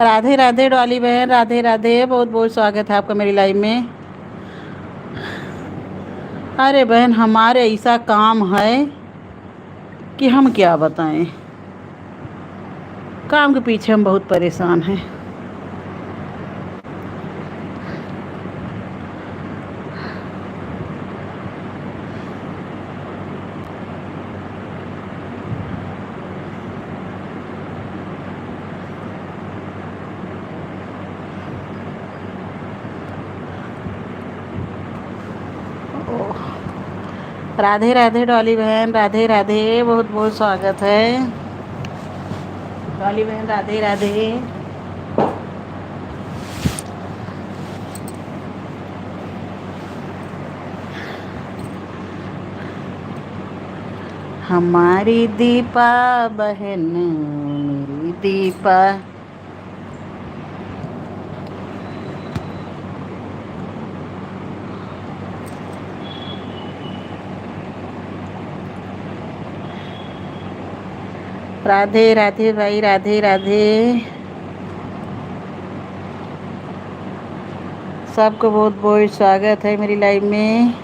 राधे राधे डॉली बहन, राधे राधे। बहुत बहुत स्वागत है आपका मेरी लाइफ में। अरे बहन, हमारे ऐसा काम है कि हम क्या बताएं। काम के पीछे हम बहुत परेशान हैं। राधे राधे डॉली बहन, राधे राधे। बहुत बहुत स्वागत है डॉली बहन, राधे राधे। हमारी दीपा बहन, मेरी दीपा। राधे राधे भाई, राधे राधे। सबको बहुत बहुत स्वागत है मेरी लाइफ में।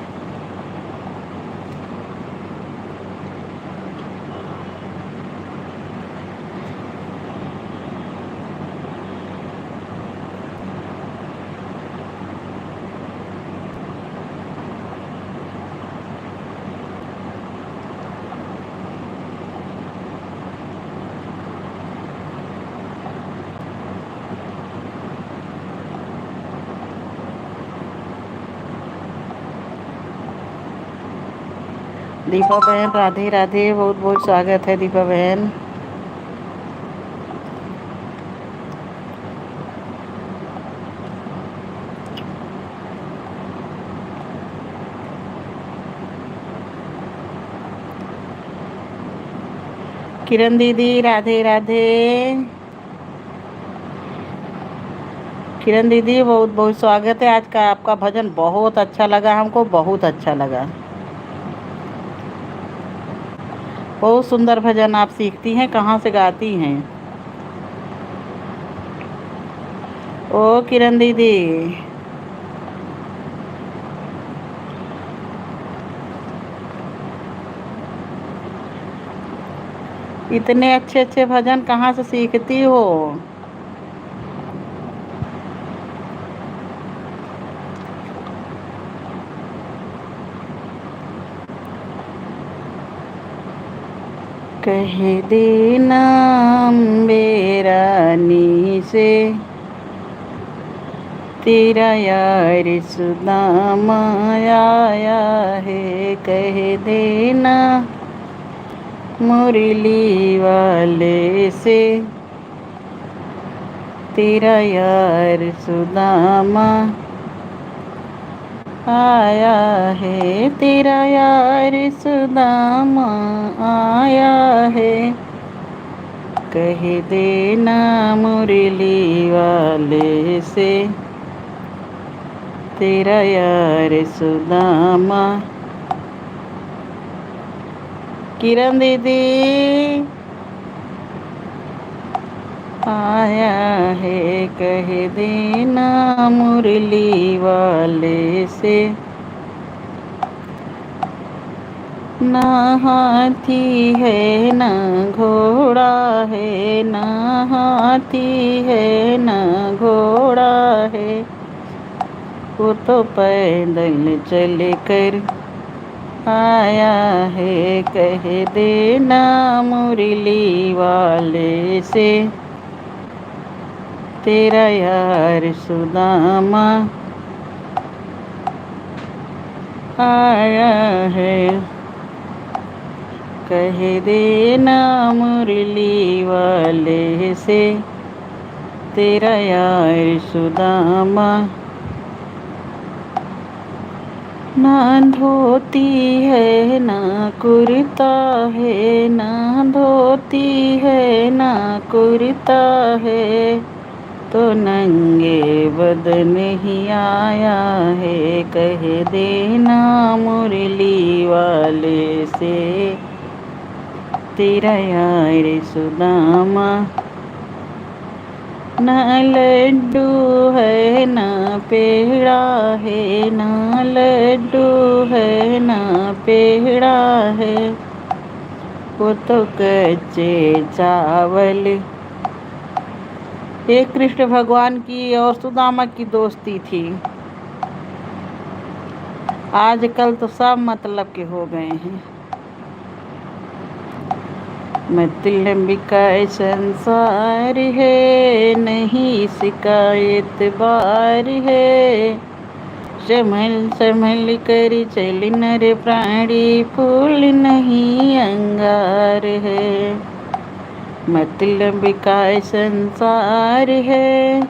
दीपा बहन, राधे राधे। बहुत बहुत स्वागत है दीपा बहन। किरण दीदी, राधे राधे। किरण दीदी, बहुत बहुत स्वागत है। आज का आपका भजन बहुत अच्छा लगा, हमको बहुत अच्छा लगा। बहुत सुंदर भजन आप सीखती हैं, कहाँ से गाती हैं? ओ किरण दीदी, इतने अच्छे अच्छे भजन कहाँ से सीखती हो? कह देना बेरानी से, तेरा यार सुदामा आया है। कह देना मुरली वाले से, तेरा यार सुदामा आया है। तेरा यार सुदामा आया है। कह देना मुरली वाले से, तेरा यार सुदामा। किरण दीदी, आया है। कह देना मुरली वाले से, ना हाथी है ना घोड़ा है, ना हाथी है ना घोड़ा है। वो तो पैदल चल कर आया है। कह देना मुरली वाले से, तेरा यार सुदामा आया है। कह देना मुरली वाले से, तेरा यार सुदामा। ना धोती है ना कुर्ता है, ना धोती है ना कुर्ता है। तो नंगे बदन ही आया है। कह देना मुरली वाले से, तेरा यार सुदामा न लड्डू है न पेड़ा है, न लड्डू है न पेड़ा है, वो तो कच्चे चावल। ये कृष्ण भगवान की और सुदामा की दोस्ती थी। आजकल तो सब मतलब के हो गए हैं। मतलब का संसार है, नहीं शिकायत बार है, संभल संभल कर चल नर प्राणी, फूल नहीं अंगार है। मतलब का संसार है,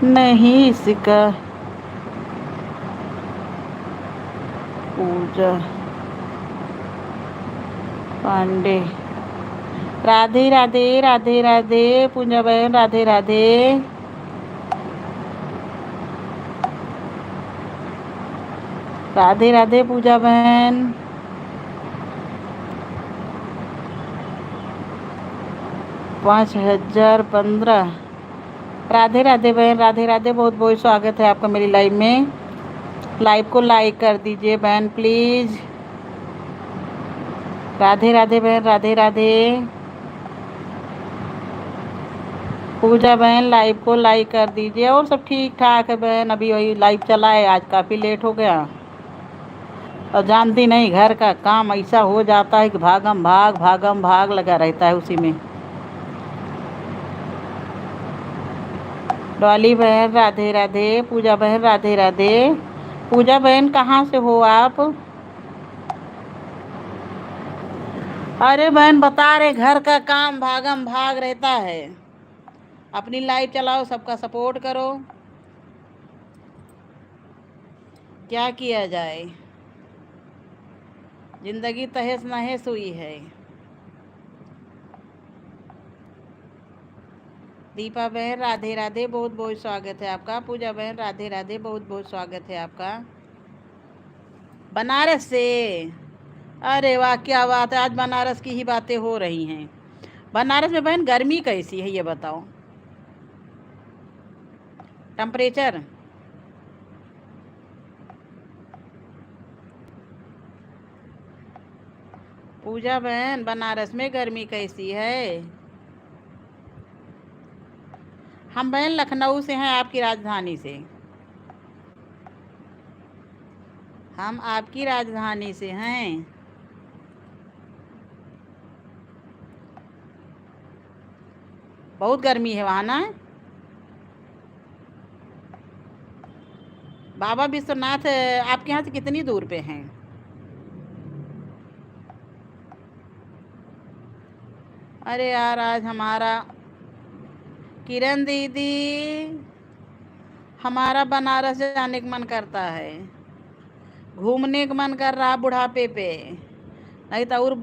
नहीं इसका पूजा पांडे। राधे राधे राधे राधे पूजा बहन, राधे राधे। राधे राधे पूजा बहन। 5015। राधे राधे बहन, राधे राधे। बहुत बहुत स्वागत है आपका मेरी लाइव में। लाइव को लाइक कर दीजिए बहन प्लीज। राधे राधे बहन, राधे राधे। पूजा बहन लाइव को लाइक कर दीजिए। और सब ठीक ठाक है बहन, अभी वही लाइव चला है, आज काफ़ी लेट हो गया। और जानती नहीं, घर का काम ऐसा हो जाता है कि भागम भाग लगा रहता है उसी में। डॉली बहन राधे राधे। पूजा बहन राधे राधे। पूजा बहन कहाँ से हो आप? अरे बहन बता रहे, घर का काम भागम भाग रहता है। अपनी लाइव चलाओ, सबका सपोर्ट करो। क्या किया जाए, जिंदगी तहस नहस हुई है। दीपा बहन राधे राधे, बहुत बहुत स्वागत है आपका। पूजा बहन राधे राधे, बहुत बहुत स्वागत है आपका। बनारस से? अरे वाह, क्या बात है, आज बनारस की ही बातें हो रही हैं। बनारस में बहन गर्मी कैसी है ये बताओ, टेम्परेचर? पूजा बहन बनारस में गर्मी कैसी है? हम बहन लखनऊ से हैं, आपकी राजधानी से। हम आपकी राजधानी से हैं। बहुत गर्मी है वहाँ ना? बाबा विश्वनाथ आपके यहाँ से कितनी दूर पे हैं? अरे यार, आज हमारा किरण दीदी, हमारा बनारस जाने का मन करता है, घूमने का मन कर रहा बुढ़ापे पे, नहीं तो और।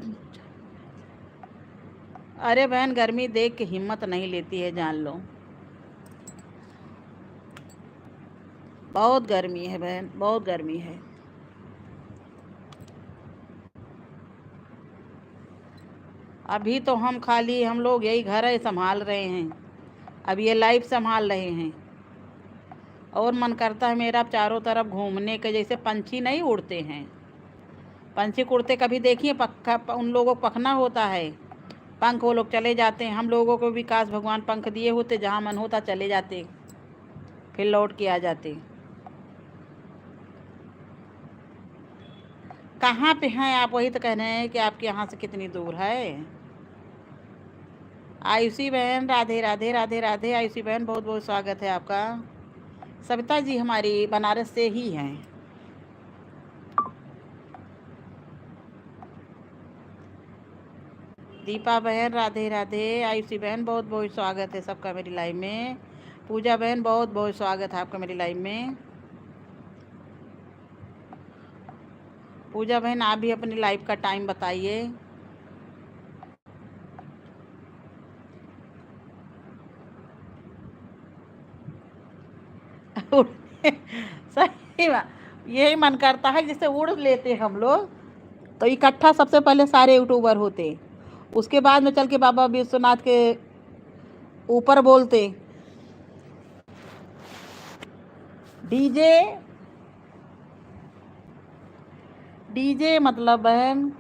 अरे बहन गर्मी देख के हिम्मत नहीं लेती है, जान लो। बहुत गर्मी है बहन, बहुत गर्मी है। अभी तो हम लोग यही घर है संभाल रहे हैं, अब ये लाइफ संभाल रहे हैं। और मन करता है मेरा चारों तरफ घूमने के, जैसे पंछी नहीं उड़ते हैं, पंछी उड़ते कभी देखिए, पक्का उन लोगों को पखना होता है, पंख वो लोग चले जाते हैं। हम लोगों को भी काश भगवान पंख दिए होते, जहाँ मन होता चले जाते, फिर लौट के आ जाते। कहाँ पे हैं आप? वही तो कह रहे हैं कि आपके यहाँ से कितनी दूर है। आयुषी बहन राधे राधे, राधे राधे। आयुषी बहन बहुत बहुत स्वागत है आपका। सविता जी हमारी बनारस से ही हैं। दीपा बहन राधे राधे। आयुषी बहन बहुत बहुत स्वागत है सबका मेरी लाइव में। पूजा बहन बहुत बहुत स्वागत है आपका मेरी लाइव में। पूजा बहन आप भी अपनी लाइव का टाइम बताइए। सही बात, यही मन करता है जैसे उड़ लेते हम लोग, तो इकट्ठा सबसे पहले सारे यूट्यूबर होते, उसके बाद में चल के बाबा विश्वनाथ के ऊपर बोलते डीजे। डीजे मतलब बहन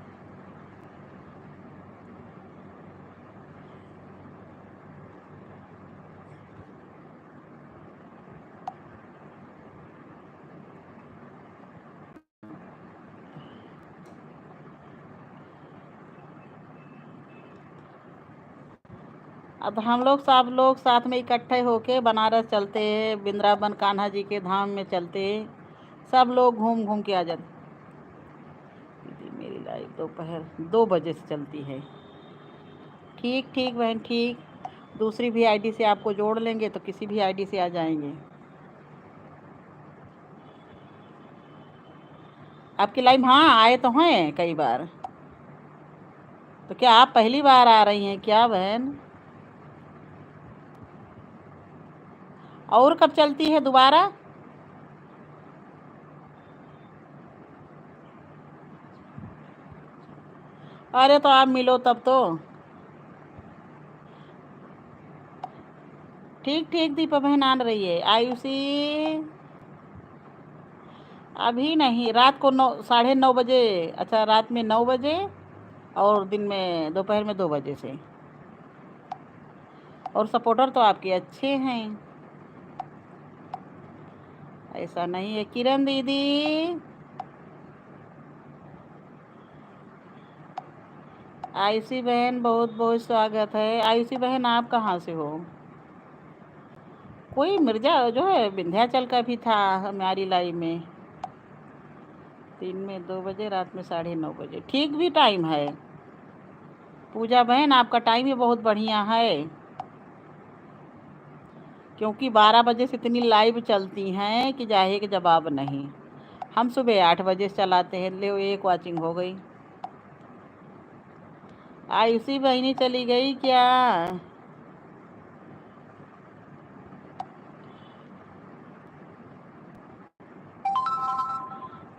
अब हम लोग सब लोग साथ में इकट्ठे होके बनारस चलते हैं, वृंदावन कान्हा जी के धाम में चलते हैं, सब लोग घूम घूम के आ जाते। दीदी मेरी लाइफ दोपहर 2 बजे से चलती है। ठीक ठीक बहन ठीक। दूसरी भी आईडी से आपको जोड़ लेंगे तो किसी भी आईडी से आ जाएंगे। आपकी लाइव हाँ आए तो हैं कई बार। तो क्या आप पहली बार आ रही हैं क्या बहन? और कब चलती है दोबारा? अरे तो आप मिलो तब तो। ठीक ठीक दीपा बहन आ रही है। आयुषी अभी नहीं, रात को 9, 9:30 बजे। अच्छा रात में 9 बजे और दिन में दोपहर में 2 बजे से। और सपोर्टर तो आपके अच्छे हैं, ऐसा नहीं है। किरण दीदी आयुषी बहन बहुत बहुत स्वागत है। आयुषी बहन आप कहाँ से हो? कोई मिर्जा जो है विंध्याचल का भी था हमारी लाइव में। दिन में 2 बजे, रात में 9:30 बजे। ठीक भी टाइम है। पूजा बहन आपका टाइम ही बहुत बढ़िया है, क्योंकि 12 बजे से इतनी लाइव चलती हैं कि जाहे कि जवाब नहीं। हम सुबह 8 बजे से चलाते हैं। ले एक वॉचिंग हो गई। आयुषी बहनी चली गई क्या?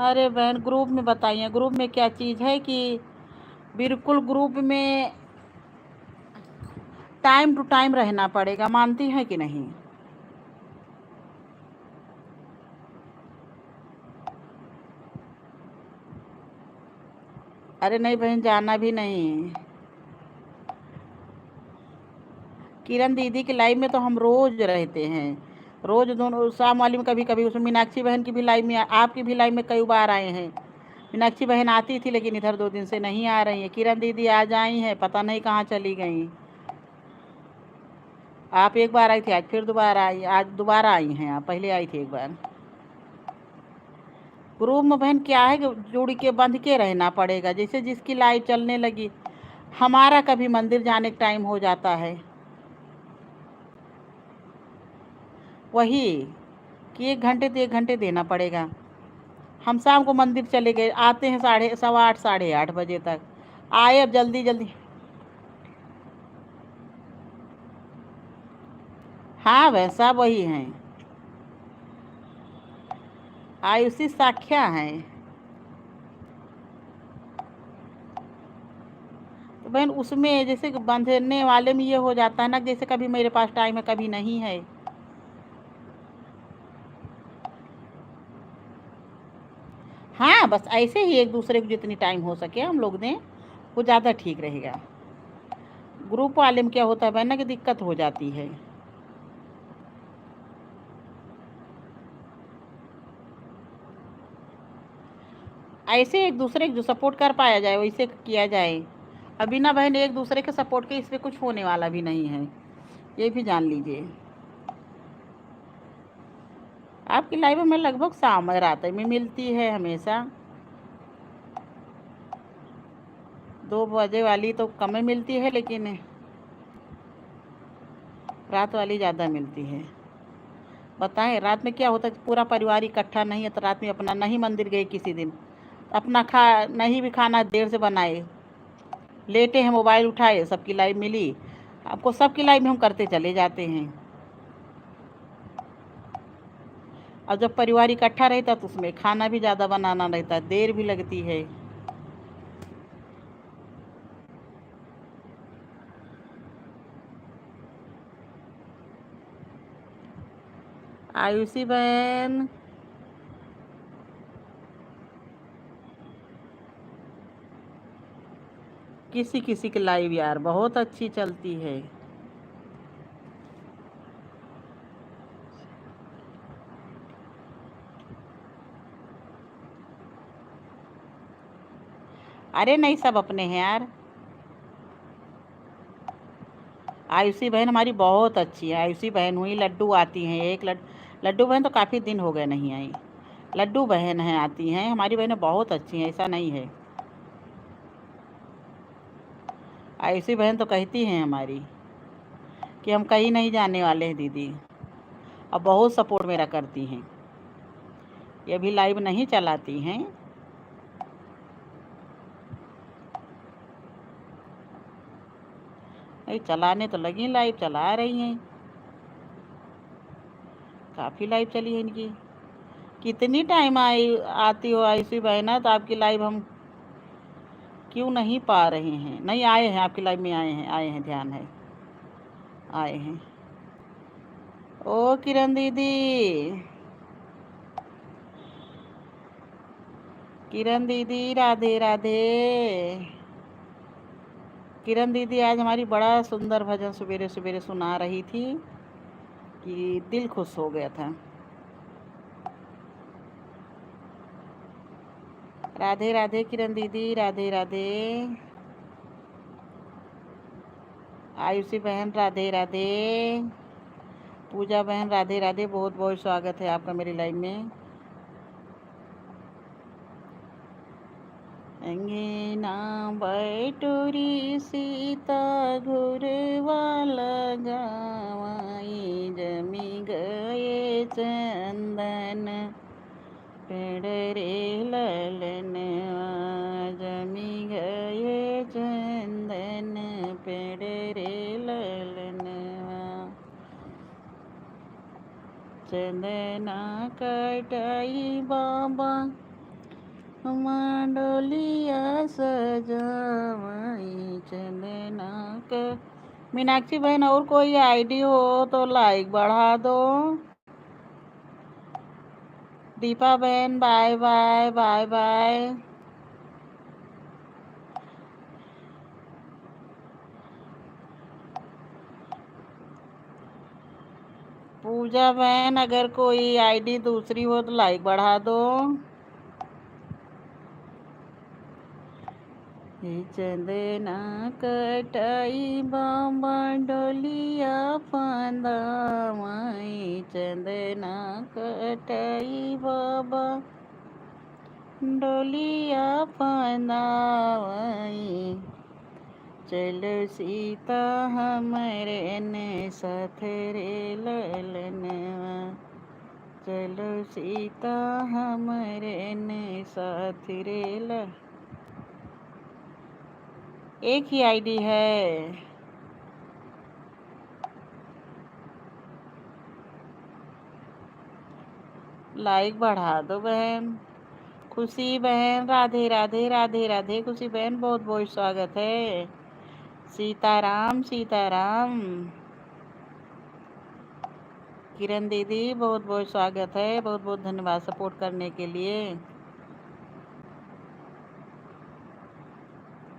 अरे बहन ग्रुप में बताइए, ग्रुप में क्या चीज़ है कि बिल्कुल ग्रुप में टाइम टू टाइम रहना पड़ेगा, मानती हैं कि नहीं? अरे नहीं बहन जाना भी नहीं। किरण दीदी की लाइव में तो हम रोज रहते हैं, रोज दोनों शाम वाली में कभी कभी, उसमें मीनाक्षी बहन की भी लाइव में, आपकी भी लाइव में कई बार आए हैं। मीनाक्षी बहन आती थी लेकिन इधर 2 दिन से नहीं आ रही हैं। किरण दीदी आज आई हैं, पता नहीं कहाँ चली गई। आप एक बार आई थी, आज फिर दोबारा आई, आज दोबारा आई हैं आप, पहले आई थी एक बार। ग्रुप में बहन क्या है कि जुड़ के बंध के रहना पड़ेगा, जैसे जिसकी लाइव चलने लगी। हमारा कभी मंदिर जाने का टाइम हो जाता है, वही कि 1 घंटे तो 1 घंटे देना पड़ेगा। हम शाम को मंदिर चले गए, आते हैं 8:30 8:30 बजे तक। आए अब जल्दी जल्दी। हाँ वैसा वही हैं। आयुषी साख्या हैं। तो बहन उसमें जैसे कि बंधने वाले में ये हो जाता है ना, जैसे कभी मेरे पास टाइम है कभी नहीं है। हाँ बस ऐसे ही एक दूसरे को जितनी टाइम हो सके हम लोग दें, वो ज़्यादा ठीक रहेगा। ग्रुप वाले में क्या होता है बहन ना कि दिक्कत हो जाती है। ऐसे एक दूसरे को जो सपोर्ट कर पाया जाए वैसे किया जाए। अभी ना बहन एक दूसरे के सपोर्ट के इस पर कुछ होने वाला भी नहीं है, ये भी जान लीजिए। आपकी लाइव में लगभग शाम रात में मिलती है हमेशा। 2 बजे वाली तो कम ही मिलती है, लेकिन रात वाली ज़्यादा मिलती है। बताएं रात में क्या होता है, पूरा परिवार इकट्ठा नहीं है तो रात में अपना नहीं मंदिर गए किसी दिन, अपना खा नहीं भी खाना देर से बनाए, लेटे हैं मोबाइल उठाए, सबकी लाइव मिली, आपको सबकी लाइव में हम करते चले जाते हैं। और जब परिवार इकट्ठा रहता तो उसमें खाना भी ज़्यादा बनाना रहता है, देर भी लगती है। आयुषी बहन, किसी किसी की लाइव यार बहुत अच्छी चलती है। अरे नहीं, सब अपने हैं यार। आयुषी बहन हमारी बहुत अच्छी है। आयुषी बहन हुई, लड्डू आती हैं, एक लड्डू बहन तो काफ़ी दिन हो गए नहीं आई। लड्डू बहन हैं, आती हैं, हमारी बहनें बहुत अच्छी हैं, ऐसा नहीं है। आयुषी बहन तो कहती हैं हमारी कि हम कहीं नहीं जाने वाले हैं दीदी, और बहुत सपोर्ट मेरा करती हैं। ये भी लाइव नहीं चलाती हैं। नहीं, चलाने तो लगी, लाइव चला रही हैं, काफ़ी लाइव चली है इनकी। कितनी टाइम आती हो आयुषी बहना, तो आपकी लाइव हम क्यों नहीं पा रहे हैं। नहीं, आए हैं आपकी लाइव में, आए हैं, ध्यान है, आए हैं। ओ किरण दीदी, किरण दीदी राधे राधे। किरण दीदी आज हमारी बड़ा सुंदर भजन सवेरे सवेरे सुना रही थी कि दिल खुश हो गया था। राधे राधे किरण दीदी, राधे राधे। आयुषी बहन राधे राधे। पूजा बहन राधे राधे, बहुत बहुत स्वागत है आपका मेरी लाइव में। अंगना बैठोरी सीता घुरवा लगावाई, जमी गए चंदन पेड़ रे ललनवा, जमी गए चंदन पेड़ रे ललनवा। चंदना कटाई बाबा मांडोलिया सजावाई, चंदना का। मीनाक्षी बहन, और कोई आईडी हो तो लाइक बढ़ा दो। दीपा बहन bye bye bye bye. Puja बहन, अगर कोई आईडी दूसरी हो तो लाइक बढ़ा दो। चंदना कटाई बाबा डोलिया फांदावाई, चंदना कटाई बाबा डोलिया फांदावाई। चलो सीता हमरे ने साथ रे ललनवा, चलो सीता हमरे ने साथ रे ल। एक ही आईडी है। लाइक बढ़ा दो बहन। खुशी बहन राधे राधे, राधे राधे। खुशी बहन बहुत बहुत स्वागत है। सीताराम सीताराम। किरण दीदी बहुत बहुत स्वागत है, बहुत बहुत धन्यवाद सपोर्ट करने के लिए।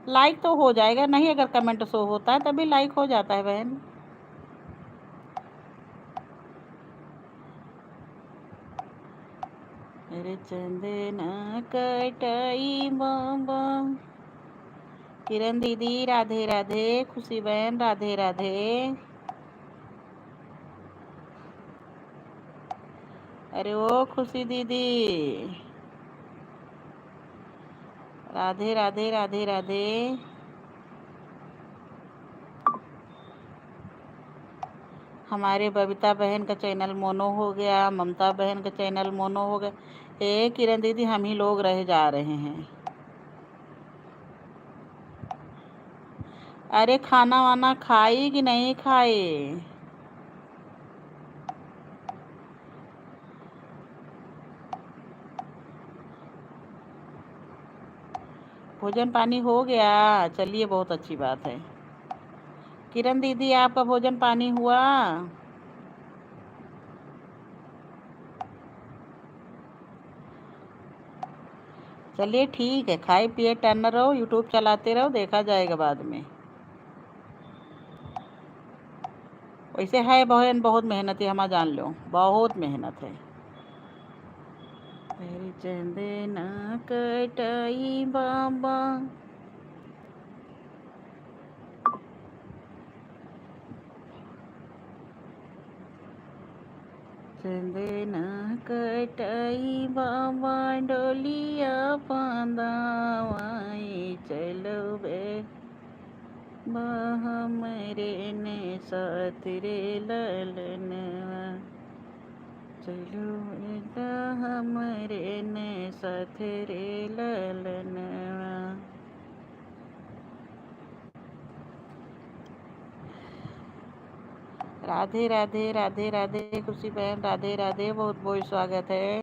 लाइक तो हो जाएगा, नहीं अगर कमेंट शो होता है तभी लाइक हो जाता है बहन। अरे चंदना कटाई बाबा। किरण दीदी राधे राधे, खुशी बहन राधे राधे। अरे ओ खुशी दीदी, राधे राधे राधे राधे। हमारे बबीता बहन का चैनल मोनो हो गया, ममता बहन का चैनल मोनो हो गया। हे किरण दीदी, हम ही लोग रह जा रहे हैं। अरे खाना वाना खाई कि नहीं खाए? भोजन पानी हो गया, चलिए बहुत अच्छी बात है। किरण दीदी, आपका भोजन पानी हुआ? चलिए ठीक है, खाए पिए टन रहो, यूट्यूब चलाते रहो, देखा जाएगा बाद में। वैसे है बहन, बहुत मेहनत है, हमारा जान लो, बहुत मेहनत है। तेरी चंदना कटाई बाबा, चंदना कटाई बाबा, डोलिया पांदावाई, चलो बे हमरे ने साथ रे ललनवा, चलो बेटा हमरे ने साथ रे ललनवा। राधे राधे राधे राधे खुशी बहन, राधे राधे, बहुत बहुत स्वागत है।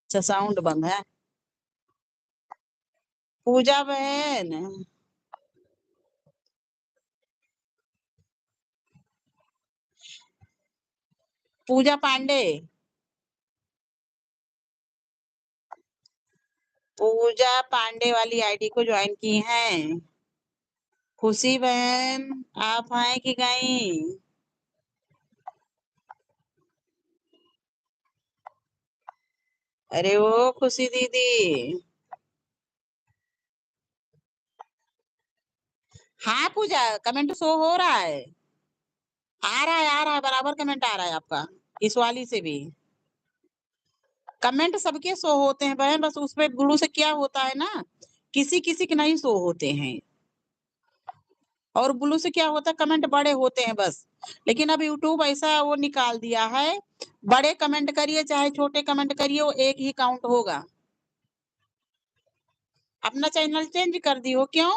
अच्छा, साउंड बंद है। पूजा बहन, पूजा पांडे, पूजा पांडे वाली आईडी को ज्वाइन की हैं। खुशी बहन, आप हैं कि गई? अरे वो खुशी दीदी, हाँ पूजा, कमेंट शो हो रहा है, आ रहा है, आ रहा है, बराबर कमेंट आ रहा है आपका, इस वाली से भी कमेंट सबके शो होते हैं बहन, बस उसपे गुरु से क्या होता है ना, किसी किसी के नहीं शो होते हैं, और ब्लू से क्या होता है, कमेंट बड़े होते हैं बस। लेकिन अब यूट्यूब ऐसा वो निकाल दिया है, बड़े कमेंट करिए चाहे छोटे कमेंट करिए, वो एक ही काउंट होगा। अपना चैनल चेंज कर दी हो, क्यों?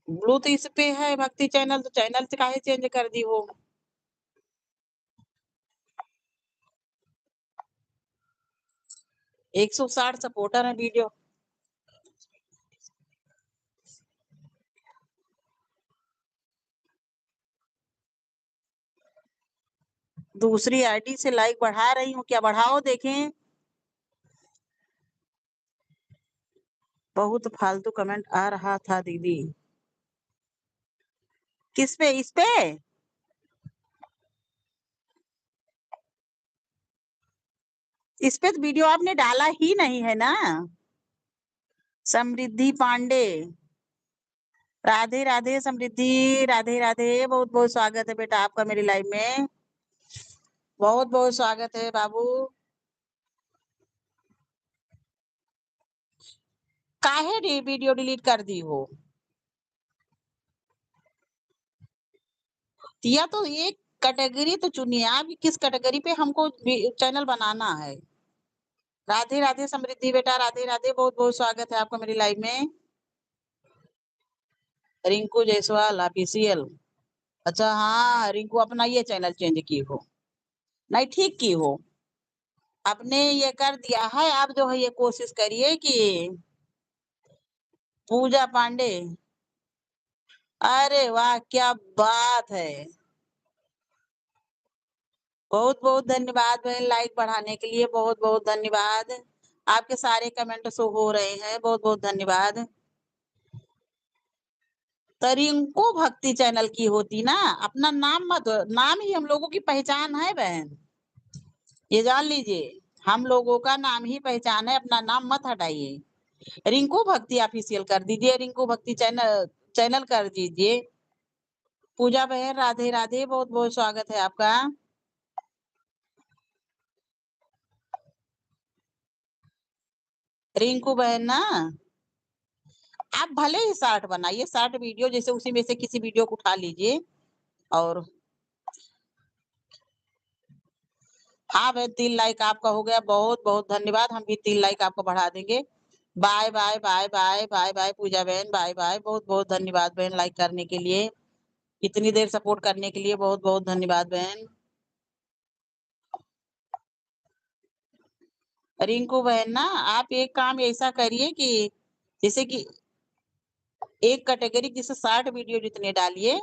ब्लू तो इस पे है भक्ति चैनल, तो चैनल से काहे चेंज कर दी हो? 160 सपोर्टर है वीडियो। दूसरी आईडी से लाइक बढ़ा रही हूँ, क्या बढ़ाओ देखें। बहुत फालतू कमेंट आ रहा था दीदी। किस पे? इस पे? इस पे तो वीडियो आपने डाला ही नहीं है ना। समृद्धि पांडे, राधे राधे समृद्धि, राधे राधे, बहुत बहुत स्वागत है बेटा आपका मेरी लाइव में, बहुत बहुत स्वागत है बाबू। काहे वीडियो डिलीट कर दी हो? या तो एक कैटेगरी तो चुनिए आप कि किस कैटेगरी पे हमको चैनल बनाना है। राधे राधे समृद्धि बेटा, राधे राधे, बहुत बहुत स्वागत है आपका मेरी लाइव में। रिंकू जायसवाल ऑफिशियल। अच्छा हाँ, रिंकू अपना ये चैनल चेंज की हो, नहीं ठीक की हो, आपने ये कर दिया है। आप जो है ये कोशिश करिए कि पूजा पांडे, अरे वाह क्या बात है, बहुत बहुत धन्यवाद बहन, लाइक बढ़ाने के लिए बहुत बहुत धन्यवाद। आपके सारे कमेंट शो हो रहे हैं, बहुत बहुत धन्यवाद। तो रिंकू भक्ति चैनल की होती ना, अपना नाम मत, नाम ही हम लोगों की पहचान है बहन, ये जान लीजिए, हम लोगों का नाम ही पहचान है, अपना नाम मत हटाइए। रिंकू भक्ति ऑफिशियल कर दीजिए, रिंकू भक्ति चैनल चैनल कर दीजिए। पूजा बहन राधे राधे, बहुत बहुत स्वागत है आपका। रिंकू बहन ना, आप भले ही शॉर्ट बनाइए, शॉर्ट वीडियो, जैसे उसी में से किसी वीडियो को उठा लीजिए और हाँ बहन 3 लाइक आपका हो गया, बहुत बहुत धन्यवाद, हम भी 3 लाइक आपको बढ़ा देंगे। Bye bye bye bye bye bye Puja बहन, बाय बाय, बहुत बहुत धन्यवाद बहन लाइक करने के लिए, इतनी देर सपोर्ट करने के लिए बहुत बहुत धन्यवाद बहन। रिंकू बहन ना, आप एक काम ऐसा करिए कि जैसे कि एक कैटेगरी जैसे शॉर्ट वीडियो जितने डालिए,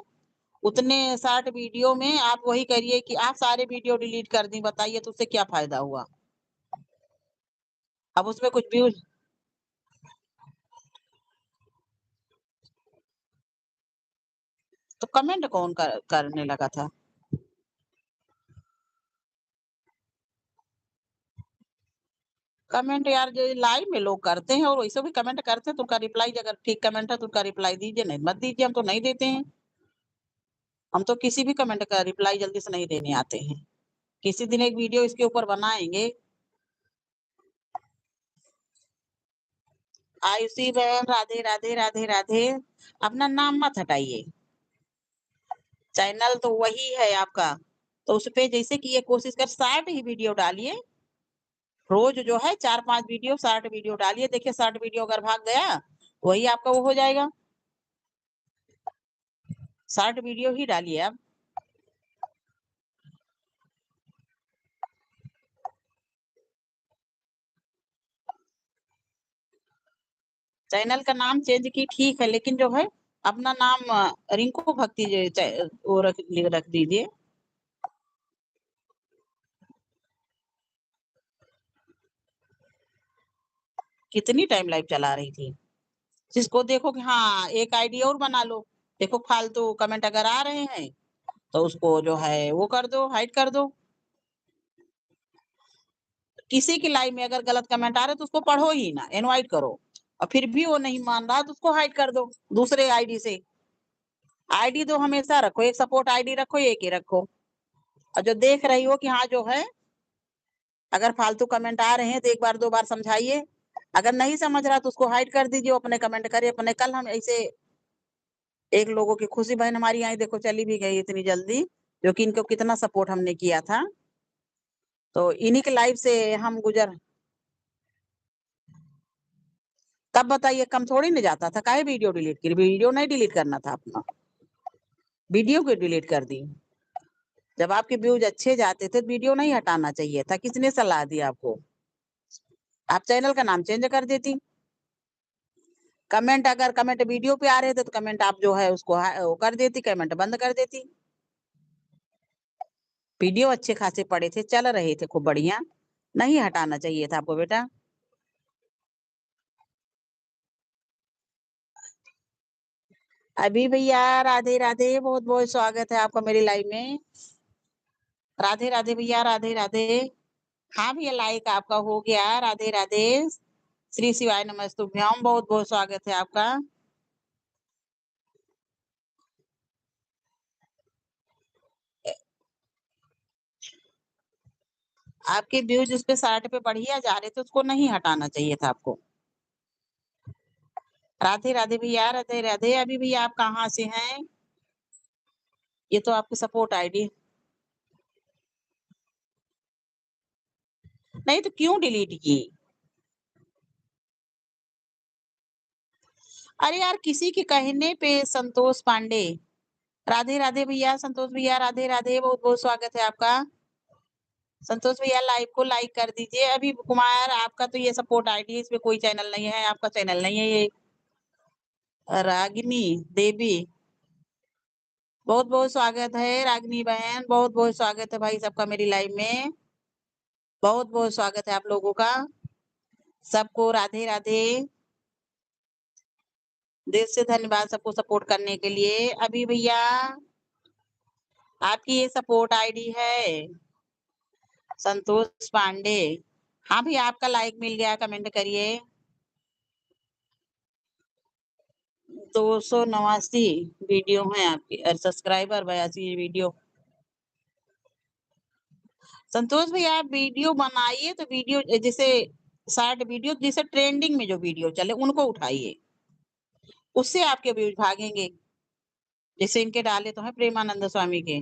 उतने शॉर्ट वीडियो में आप वही करिए कि आप सारे वीडियो डिलीट कर दी, बताइए तो उससे क्या फायदा हुआ? अब उसमें कुछ व्यूज, तो कमेंट कौन करने लगा था? कमेंट यार जो लाइव में लोग करते हैं और वैसे भी कमेंट करते हैं तो उनका रिप्लाई, अगर ठीक कमेंट है तो उनका रिप्लाई दीजिए, नहीं मत दीजिए, हम तो नहीं देते हैं। हम तो किसी भी कमेंट का रिप्लाई जल्दी से नहीं देने आते हैं। किसी दिन एक वीडियो इसके ऊपर बनाएंगे। आयुषी बहन राधे राधे राधे राधे, अपना नाम मत हटाइए, चैनल तो वही है आपका, तो उस पे जैसे कि ये कोशिश कर शॉर्ट ही वीडियो डालिए, रोज जो है 4-5 वीडियो शॉर्ट वीडियो डालिए, देखिए शॉर्ट वीडियो अगर भाग गया, वही आपका वो हो जाएगा। शॉर्ट वीडियो ही डालिए आप। चैनल का नाम चेंज की ठीक है, लेकिन जो है अपना नाम रिंकू भक्ति वो रख दीजिए। कितनी टाइम लाइव चला रही थी, जिसको देखो कि हाँ एक आईडी और बना लो, देखो फालतू कमेंट अगर आ रहे हैं तो उसको जो है वो कर दो, हाइड कर दो। किसी की लाइव में अगर गलत कमेंट आ रहे तो उसको पढ़ो ही ना, इनवाइट करो, और फिर भी वो नहीं मान रहा तो उसको हाइड कर दो दूसरे आईडी से। आईडी तो हमेशा रखो, एक सपोर्ट आईडी रखो, एक ही रखो, और जो देख रही हो कि हाँ जो है अगर फालतू कमेंट आ रहे हैं तो एक बार 2 बार समझाइए, अगर नहीं समझ रहा तो उसको हाइड कर दीजिए, अपने कमेंट करे अपने। कल हम ऐसे एक लोगों की खुशी बहन हमारी आई, देखो चली भी गई इतनी जल्दी, जो कि इनको कितना सपोर्ट हमने किया था, तो इन्हीं के लाइव से हम गुजर। तब बताइए कम थोड़ी ना जाता था, काहे वीडियो डिलीट की? वीडियो नहीं डिलीट करना था अपना, वीडियो को डिलीट कर दी। जब आपके व्यूज अच्छे जाते थे, वीडियो नहीं हटाना चाहिए था, किसने सलाह दी आपको? आप चैनल का नाम चेंज कर देती। कमेंट अगर कमेंट वीडियो पे आ रहे थे तो कमेंट आप जो है उसको वो कर देती, कमेंट बंद कर देती। वीडियो अच्छे खासे पड़े थे, चल रहे थे खूब बढ़िया, नहीं हटाना चाहिए था आपको बेटा। अभी भैया राधे राधे, बहुत बहुत स्वागत है आपका मेरी लाइव में। राधे राधे भैया, राधे राधे। हाँ भैया लाइक आपका हो गया, राधे राधे। श्री शिवाय नमस्तुभ्यम, बहुत बहुत स्वागत है आपका। आपके व्यूज उस पे 60 पे बढ़िया जा रहे थे, उसको नहीं हटाना चाहिए था आपको। राधे राधे भैया, राधे राधे। अभी भैया आप कहाँ से हैं? ये तो आपकी सपोर्ट आईडी। नहीं तो क्यों डिलीट की? अरे यार, किसी के कहने पे संतोष पांडे। राधे राधे भैया, संतोष भैया, राधे राधे, बहुत बहुत स्वागत है आपका। संतोष भैया, लाइव को लाइक कर दीजिए। अभी कुमार, आपका तो ये सपोर्ट आईडी है, इसमें कोई चैनल नहीं है, आपका चैनल नहीं है ये। रागिनी देवी, बहुत बहुत स्वागत है रागिनी बहन, बहुत बहुत स्वागत है भाई सबका मेरी लाइव में। बहुत बहुत स्वागत है आप लोगों का। सबको राधे राधे। दिल से धन्यवाद सबको सपोर्ट करने के लिए। अभी भैया, आपकी ये सपोर्ट आईडी है संतोष पांडे। हाँ भैया, आपका लाइक मिल गया, कमेंट करिए। 289 वीडियो हैं आपकी और सब्सक्राइबर 82 वीडियो। संतोष भैया, आप वीडियो बनाइए तो वीडियो जैसे शॉर्ट वीडियो, जैसे ट्रेंडिंग में जो वीडियो चले उनको उठाइए, उससे आपके व्यूज भागेंगे। जैसे इनके डाले तो हैं प्रेमानंद स्वामी के,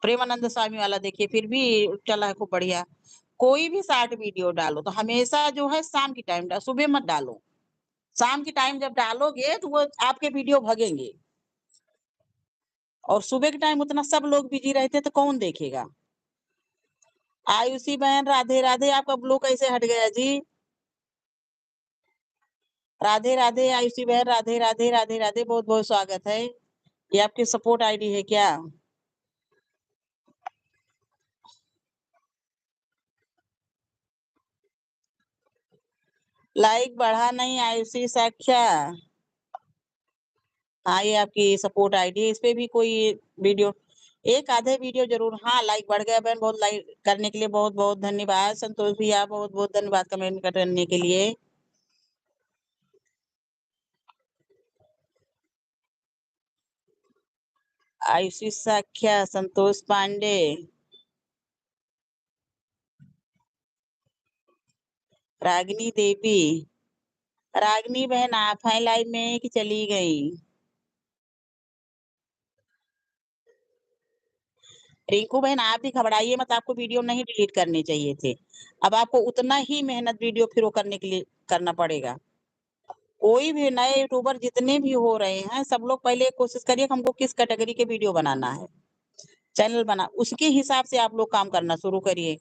प्रेमानंद स्वामी वाला देखिए फिर भी चला है खूब बढ़िया। कोई भी शॉर्ट वीडियो डालो तो हमेशा जो है शाम की टाइम सुबह मत डालो। शाम की टाइम जब डालोगे तो वो आपके वीडियो भगेंगे। और सुबह के टाइम उतना सब लोग बिजी रहते तो कौन देखेगा। आयुषी बहन, राधे राधे, आपका ब्लू कैसे हट गया जी? राधे राधे आयुषी बहन, राधे राधे, राधे राधे, बहुत बहुत स्वागत है। ये आपकी सपोर्ट आईडी है क्या? लाइक बढ़ा नहीं आयुषी साख्या। हाँ, ये आपकी सपोर्ट आईडी है, इस पे भी कोई वीडियो, एक आधे वीडियो जरूर। हाँ, लाइक बढ़ गया बहन, बहुत लाइक करने के लिए बहुत बहुत धन्यवाद। संतोष भैया, बहुत बहुत धन्यवाद कमेंट करने के लिए। आयुषी साख्या, संतोष पांडे, रागिनी देवी। रागिनी बहन, आप हैं लाइव में कि चली गई? रिंकू बहन, आप भी घबराइए मत, आपको वीडियो नहीं डिलीट करने चाहिए थे। अब आपको उतना ही मेहनत वीडियो फिर वो करने के लिए करना पड़ेगा। कोई भी नए यूट्यूबर जितने भी हो रहे हैं, सब लोग पहले कोशिश करिए कि हमको किस कैटेगरी के वीडियो बनाना है, चैनल बना, उसके हिसाब से आप लोग काम करना शुरू करिए।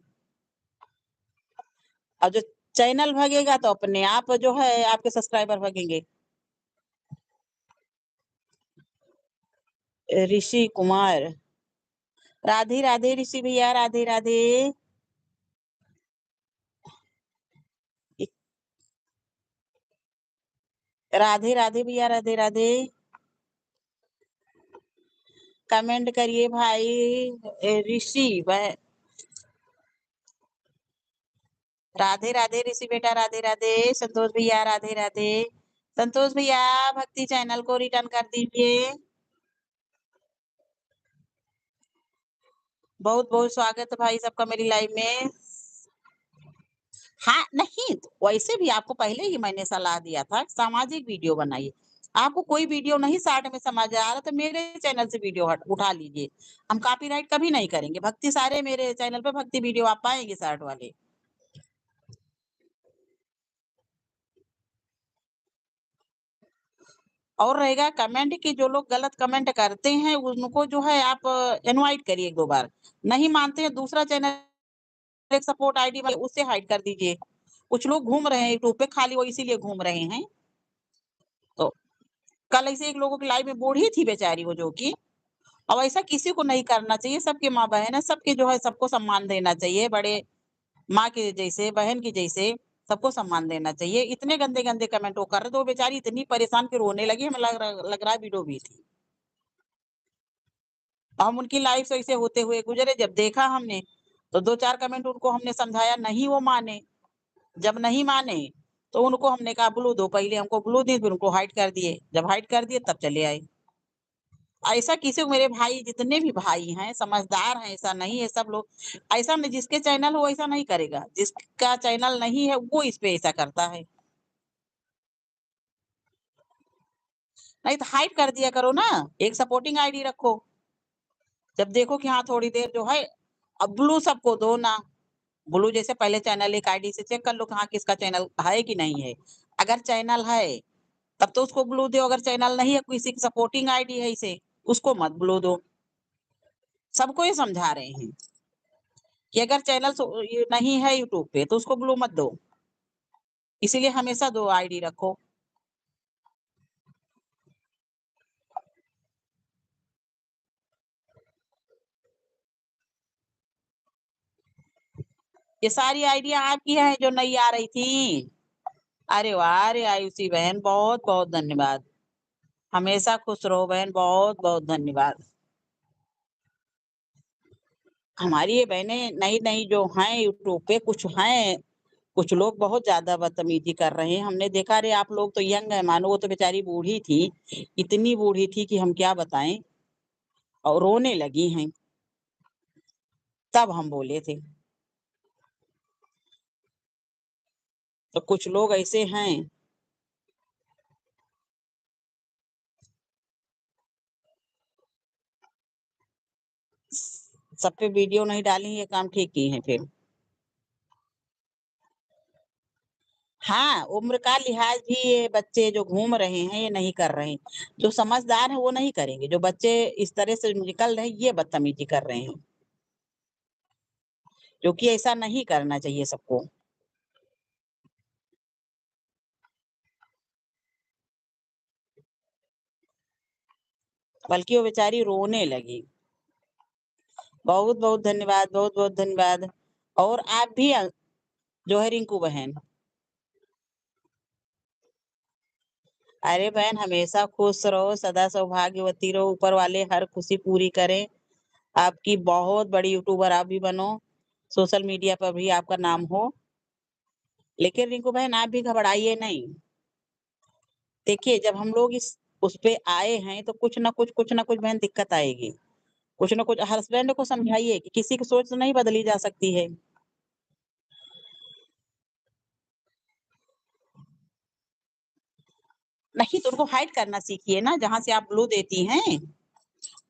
और जो चैनल भगेगा तो अपने आप जो है आपके सब्सक्राइबर भगेंगे। ऋषि कुमार, राधे राधे ऋषि भैया, राधे राधे। राधे राधे भैया, राधे राधे। कमेंट करिए भाई। ऋषि वह, राधे राधे ऋषि बेटा, राधे राधे। संतोष भैया, राधे राधे। संतोष भैया, भक्ति चैनल को रिटर्न कर दीजिए। बहुत बहुत स्वागत है भाई सबका मेरी लाइव में। हाँ, नहीं तो वैसे भी आपको पहले ही मैंने सलाह दिया था, सामाजिक वीडियो बनाइए। आपको कोई वीडियो नहीं शॉर्ट में समझ आ रहा तो मेरे चैनल से वीडियो उठा लीजिए। हम कॉपीराइट कभी नहीं करेंगे। भक्ति सारे मेरे चैनल पे भक्ति वीडियो आप पाएंगे शॉर्ट वाले। और रहेगा कमेंट की, जो लोग गलत कमेंट करते हैं उनको जो है आप इनवाइट करिए 1-2 बार। नहीं मानते हैं, दूसरा चैनल एक सपोर्ट आईडी उससे हाइड कर दीजिए। कुछ लोग घूम रहे हैं यूट्यूब पे, खाली वो इसीलिए घूम रहे हैं। तो कल ऐसे एक लोगों की लाइव में बूढ़ी थी बेचारी वो, जो कि अब ऐसा किसी को नहीं करना चाहिए। सबके माँ बहन है, सबके जो है सबको सम्मान देना चाहिए, बड़े माँ के जैसे, बहन की जैसे सबको सम्मान देना चाहिए। इतने गंदे गंदे कमेंट वो कर रहे, तो वो बेचारी इतनी परेशान फिर रोने लगी, हमें लग रहा है वीडियो भी थी। हम उनकी लाइफ से ऐसे होते हुए गुजरे, जब देखा हमने तो 2-4 कमेंट उनको हमने समझाया, नहीं वो माने। जब नहीं माने तो उनको हमने कहा ब्लू दो, पहले हमको ब्लू दी, फिर उनको हाइड कर दिए। जब हाइड कर दिए तब चले आए। ऐसा किसी को, मेरे भाई जितने भी भाई हैं समझदार हैं, ऐसा नहीं है सब लोग ऐसा नहीं। जिसके चैनल हो ऐसा नहीं करेगा, जिसका चैनल नहीं है वो इस पे ऐसा करता है। नहीं तो हाइड कर दिया करो ना, एक सपोर्टिंग आईडी रखो। जब देखो कि हाँ थोड़ी देर जो है, अब ब्लू सबको दो ना। ब्लू जैसे पहले चैनल एक आईडी से चेक कर लो कि हाँ किसका चैनल है कि नहीं है। अगर चैनल है तब तो उसको ब्लू दो, अगर चैनल नहीं है किसी की सपोर्टिंग आईडी है इसे, उसको मत ब्लू दो। सबको ये समझा रहे हैं कि अगर चैनल ये नहीं है यूट्यूब पे तो उसको ब्लू मत दो। इसीलिए हमेशा 2 आईडी रखो। ये सारी आइडिया आपकी हैं जो नहीं आ रही थी। अरे वाह! अरे आयुषी बहन बहुत-बहुत धन्यवाद। हमेशा खुश रहो बहन, बहुत-बहुत धन्यवाद। हमारी ये बहनें नई-नई जो हैं यूट्यूब पे कुछ हैं, कुछ लोग बहुत ज़्यादा बदतमीज़ी कर रहे हैं। हमने देखा अरे आप लोग तो यंग हैं मानो, वो तो बेचारी बूढ़ी थी, इतनी बूढ़ी थी कि हम क्या बताएँ और रोने लगी हैं। तब हम बोले थे। तो कुछ लोग ऐसे हैं। सब पे वीडियो नहीं डाली, ये काम ठीक की हैं फिर। हाँ, उम्र का लिहाज़ भी ये बच्चे जो घूम रहे हैं, ये नहीं कर रहे हैं। जो समझदार हैं, वो नहीं करेंगे। जो बच्चे इस तरह से निकल रहे हैं, ये बदतमीज़ी कर रहे हैं। क्योंकि ऐसा नहीं करना चाहिए सबको। बल्कि वो बेचारी रोने लगी। बहुत-बहुत धन्यवाद, बहुत-बहुत धन्यवाद। और आप भी जो है रिंकू बहन। अरे बहन हमेशा खुश रहो, सदा सौभाग्यवती रहो, ऊपर वाले हर खुशी पूरी करें। आपकी बहुत बड़ी यूट्यूबर आप भी बनो, सोशल मीडिया पर भी आपका नाम हो। लेकिन रिंकू बहन आप भी घबराइए नहीं। देखिए जब हम लोग इस उस पे आए हैं तो कुछ न कुछ बहन दिक्कत आएगी। कुछ न कुछ हस्बैंड को समझाइए कि किसी की सोच तो नहीं बदली जा सकती है। नहीं तो उनको हाइड करना सीखिए ना, जहाँ से आप ग्लो देती हैं,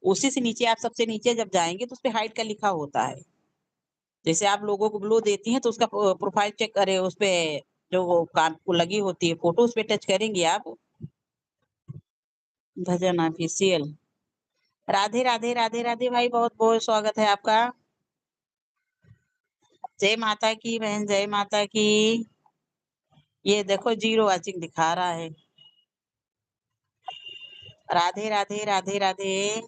उसी से नीचे आप सबसे नीचे जब जाएँगे तो उसपे हाइड का लिखा होता है। जैसे आप लोगों को ग्लो देती हैं तो उसका प्रोफाइल चेक करें, उसपे जो वो कान को लगी होती है फ़ोटो, उसपे टच करेंगी आप। भजन ऑफ़िशियल। राधे, राधे, राधे, राधे भाई बहुत-बहुत स्वागत है आपका। जय माता की बहन, जय माता की। ये देखो 0 वाचिंग दिखा रहा है। राधे, राधे, राधे, राधे।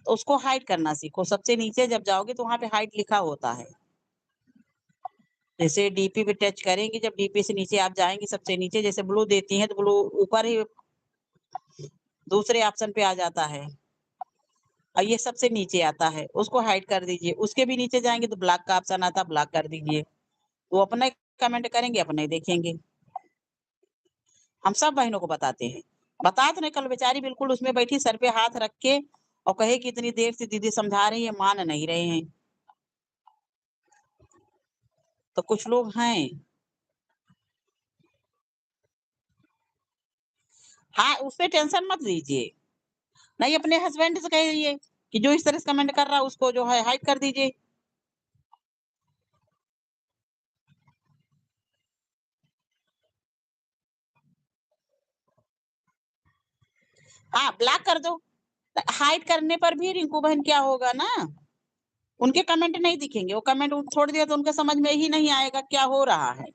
तो उसको हाइड करना सीखो, सबसे नीचे जब जाओगे तो वहाँ पे हाइड लिखा होता है। जैसे डीपी पे टच करेंगी, जब डीपी से नीचे आप जाएँगी सबसे नीचे जैसे ब्लू देती हैं तो ब्लू ऊपर ही दूसरे ऑप्शन पे आ जाता है। और ये सबसे नीचे आता है, उसको हाइड कर दीजिए। उसके भी नीचे जाएँगे तो ब्लॉक का ऑप्शन आता है, ब्लॉक कर दीजिए। वो अपना ही कमेंट करेंगे, अपना ही देखेंगे। हम सब बहनों को बताते हैं। बता तो नहीं, कल बेचारी बिल्कुल उसमें बैठी सर पे हाथ रख के और कहे कि इतनी देर से दीदी समझा रही हैं, मान नहीं रहे हैं। तो कुछ लोग हैं। हाँ, उसपे टेंशन मत लीजिए। नहीं अपने हस्बैंड से कहिए कि जो इस तरह से कमेंट कर रहा है उसको जो है हाइड कर दीजिए। हाँ, ब्लॉक कर दो। हाइड करने पर भी रिंकू बहन क्या होगा ना, उनके कमेंट नहीं दिखेंगे। वो कमेंट थोड़ी देर तो उनके समझ में ही नहीं आएगा क्या हो रहा है।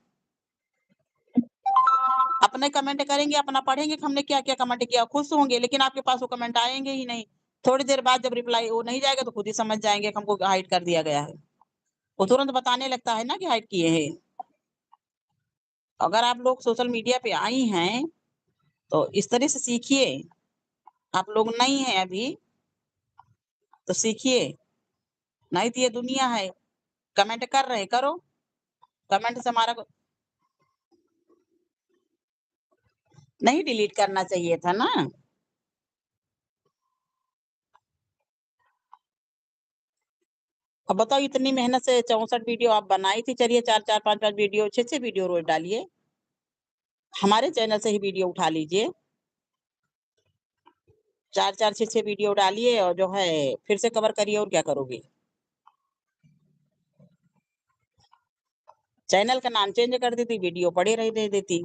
अपने कमेंट करेंगे, अपना पढ़ेंगे कि हमने क्या-क्या कमेंट किया, खुश होंगे, लेकिन आपके पास वो कमेंट आएँगे ही नहीं। थोड़ी देर बाद जब रिप्लाई वो नहीं जाएगा तो खुद ही समझ जाएँगे कि हमको हाइड कर दिया गया है। वो तुरंत बताने लगता है ना कि हाइड किए हैं। अगर आप लोग सोशल मीडिया पे आई हैं, तो इस तरह से सीखिए। आप लोग नई हैं अभी, तो सीखिए। नहीं तो ये दुनिया है, कमेंट कर रहे हैं, करो। कमेंट से हमारा नहीं डिलीट करना चाहिए था ना। अब बताओ इतनी मेहनत से 64 वीडियो आप बनाई थी, चलिए 4-4 5-5 वीडियो 6-6 वीडियो रोज़ डालिए। हमारे चैनल से ही वीडियो उठा लीजिए। 4-4 6-6 वीडियो डालिए और जो है फिर से कवर करिए और क्या करोगे? चैनल का नाम चेंज कर देती, वीडियो पड़े रह दे देती।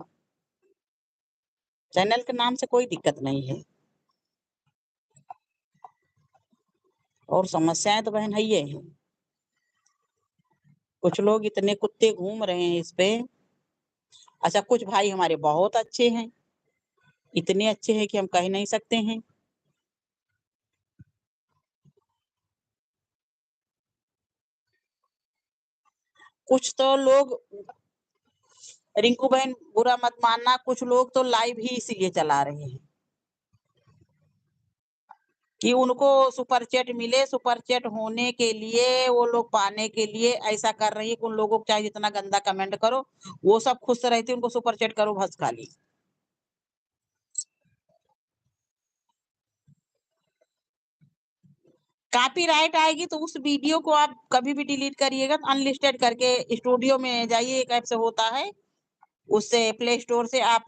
चैनल के नाम से कोई दिक्कत नहीं है। और समस्याएँ तो बहन है ही हैं। कुछ लोग इतने कुत्ते घूम रहे हैं इस पे। अच्छा कुछ भाई हमारे बहुत अच्छे हैं, इतने अच्छे हैं कि हम कह नहीं सकते हैं। कुछ तो लोग रिंकू बहन बुरा मत मानना, कुछ लोग तो लाइव ही इसीलिए चला रहे हैं कि उनको सुपर चैट मिले, सुपर चैट होने के लिए वो लोग पाने के लिए ऐसा कर रही है कि उन लोगों को चाहे जितना गंदा कमेंट करो, वो सब खुश रहती है, उनको सुपर चैट करो बस खाली। कॉपीराइट आएगी तो उस वीडियो को आप कभी भी डिलीट करिएगा तो अनलिस्टेड करके स्टूडियो में जाइए, एक ऐप से होता है, उससे प्ले स्टोर से आप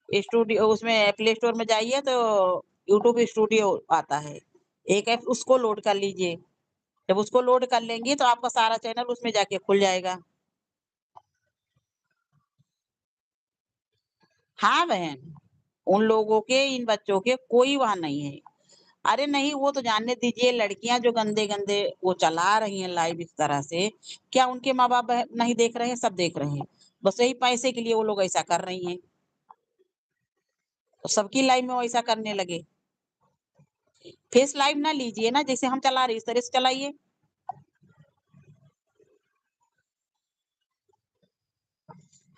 स्टूडियो उसमें प्ले स्टोर में जाइए तो यूट्यूब स्टूडियो आता है। एक ऐप उसको लोड कर लीजिए। जब उसको लोड कर लेंगी तो आपका सारा चैनल उसमें जाके खुल जाएगा। हाँ बहन, उन लोगों के इन बच्चों के कोई वहाँ नहीं है। अरे नहीं वो तो जानने दीजिए, लड़कियाँ जो गंदे-गंदे वो चला रही हैं लाइव इस तरह से, क्या उनके माँ-बाप नहीं देख रहे हैं? सब देख रहे हैं। बस यही पैसे के लिए वो लोग ऐसा कर रही हैं। तो सबकी लाइव में वो ऐसा करने लगे। फेस लाइव ना लीजिए ना, जैसे हम चला रहे हैं इस तरह से चलाइए।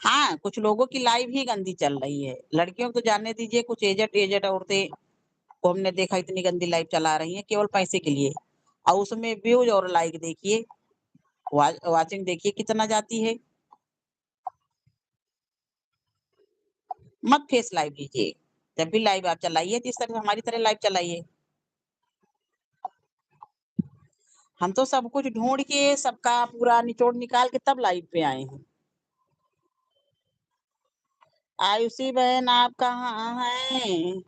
हाँ, कुछ लोगों की लाइव ही गंदी चल रही है। लड़कियों को तो जाने दीजिए, कुछ एजेड एजेड औरतें को हमने देखा इतनी गंदी लाइव चला रही हैं केवल पैसे के लिए। और उसमें व्यूज़ और लाइक देखिए, वाचिंग देखिए कितना जाती है। मत फेस लाइव लीजिए। जब भी लाइव आप चलाइए तो इस तरह हमारी तरह लाइव चलाइए। हम तो सब कुछ ढूँढ के सबका पूरा निचोड़ निकाल के तब लाइव पे आए हैं। आयुषी बहन आप कहाँ हैं?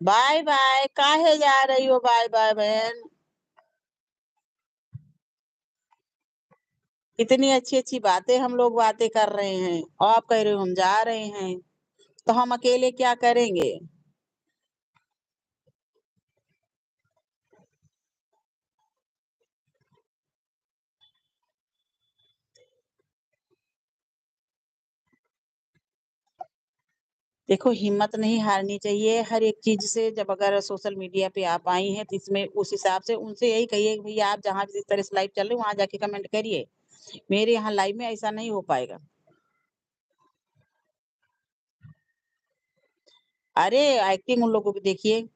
बाय बाय, काहे जा रही हो बाय बाय बहन? इतनी अच्छी-अच्छी बातें हम लोग बातें कर रहे हैं और आप कह रहे हो हम जा रहे हैं, तो हम अकेले क्या करेंगे? देखो हिम्मत नहीं हारनी चाहिए हर एक चीज़ से जब अगर सोशल मीडिया पे आप आई हैं तो इसमें उस हिसाब से उनसे यही कहिए कि भैया आप जहाँ जिस तरह से लाइव चल रहे हो वहाँ जाके कमेंट करिए। मेरे यहाँ लाइव में ऐसा नहीं हो पाएगा। अरे! एक्टिंग उन लोगों की देखिए।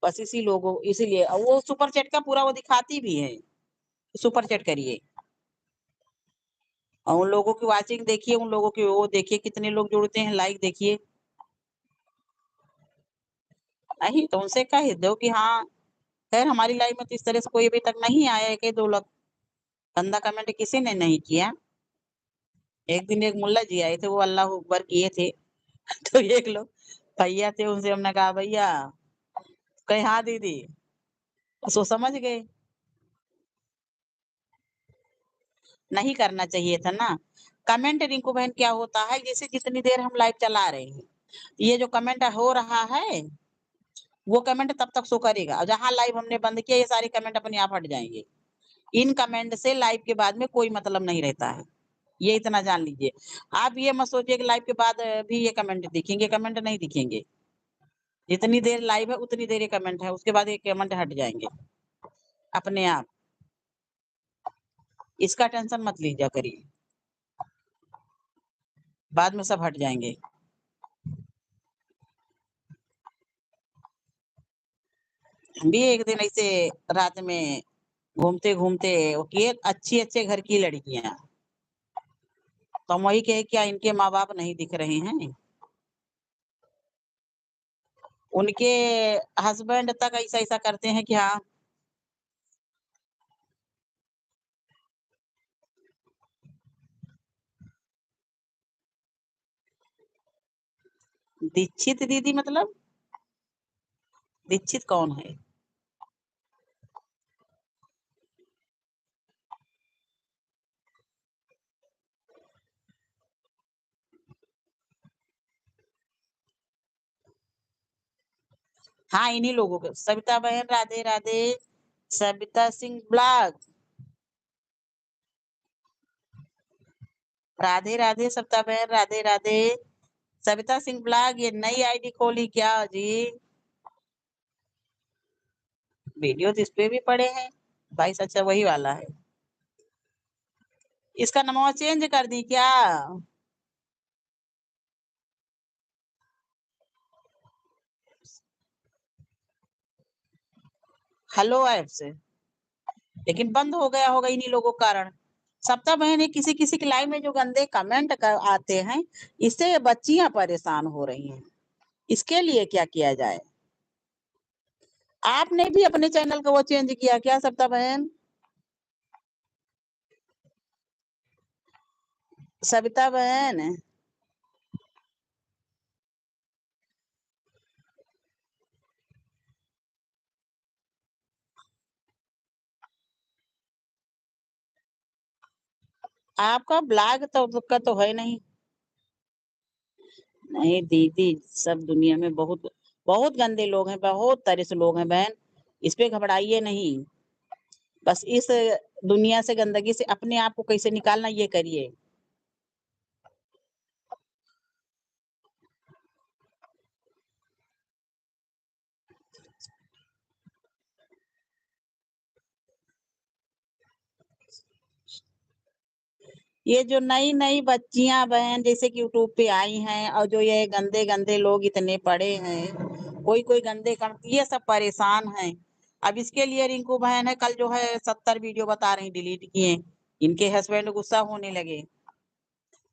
बस इसीलिए वो सुपर चैट का पूरा वो दिखाती भी हैं, सुपर चैट करिए। और उन लोगों की वाचिंग देखिए, उन लोगों की वो देखिए कितने लोग जुड़ते हैं, लाइक देखिए। नहीं तो उनसे कह दो कि हाँ, खैर हमारी लाइफ में तो इस तरह से कोई अभी तक नहीं आया है कि 2 लोग गंदा कमेंट किसी ने नहीं किया। एक दिन एक मुल्ला जी आए थे, वो अल्लाह अकबर किए थे। तो एक लोग भैया थे, उनसे हमने कहा, "भैया" कहे, "हाँ दीदी।" सो समझ गए, नहीं करना चाहिए था ना। कमेंट रिंकू बहन क्या होता है, जैसे जितनी देर हम लाइव चला रहे हैं, ये जो कमेंट हो रहा है, वो कमेंट तब तक शो करेगा और जहाँ लाइव हमने बंद किया, ये सारे कमेंट अपने आप हट जाएँगे। इन कमेंट से लाइव के बाद में कोई मतलब नहीं रहता है। ये इतना जान लीजिए। आप ये मत सोचिए कि लाइव के बाद भी ये कमेंट दिखेंगे, कमेंट नहीं दिखेंगे। जितनी देर लाइव है उतनी देर ये कमेंट है, उसके बाद ये कमेंट हट जाएँगे, अपने आप। इसका टेंशन मत लीजिए करिए, बाद में सब हट जाएँगे। हम भी एक दिन ऐसे रात में घूमते-घूमते वो किए अच्छे-अच्छे घर की लड़कियाँ, तो हम वही कहे क्या इनके माँ बाप नहीं दिख रहे हैं? उनके हस्बैंड तक ऐसा-ऐसा करते हैं कि हाँ, दीक्षित दीदी मतलब? दीक्षित कौन है? हाँ, इन्हीं लोगों के सविता बहन राधे राधे, सविता सिंह ब्लॉग, राधे राधे सविता बहन राधे राधे, सविता सिंह ब्लॉग ये नई आईडी खोली क्या जी? वीडियो तो इसपे भी पड़े हैं। 22 अच्छा वही वाला है। इसका नमवा चेंज कर दी क्या? हेलो ऐप से, लेकिन बंद हो गया होगा इन्हीं लोगों के कारण। सप्ताह महीने किसी-किसी की लाइव में जो गंदे कमेंट आते हैं, इससे बच्चियाँ परेशान हो रही हैं। इसके लिए क्या किया जाए? आपने भी अपने चैनल को वो चेंज किया क्या सप्ताह बहन? सविता बहन, आपका ब्लॉग तो का तो है नहीं। नहीं दीदी, सब दुनिया में बहुत बहुत गंदे लोग हैं, बहुत तरह से लोग हैं बहन। इस पे घबराइए नहीं। बस इस दुनिया से गंदगी से अपने आप को कैसे निकालना ये करिए। ये जो नई-नई बच्चियाँ बहन जैसे कि यूट्यूब पे आई हैं और जो ये गंदे-गंदे लोग इतने पड़े हैं, कोई-कोई गंदे काम ये सब परेशान हैं। अब इसके लिए रिंकू बहन है कल जो है 70 वीडियो बता रही डिलीट किए। इनके हस्बैंड गुस्सा होने लगे।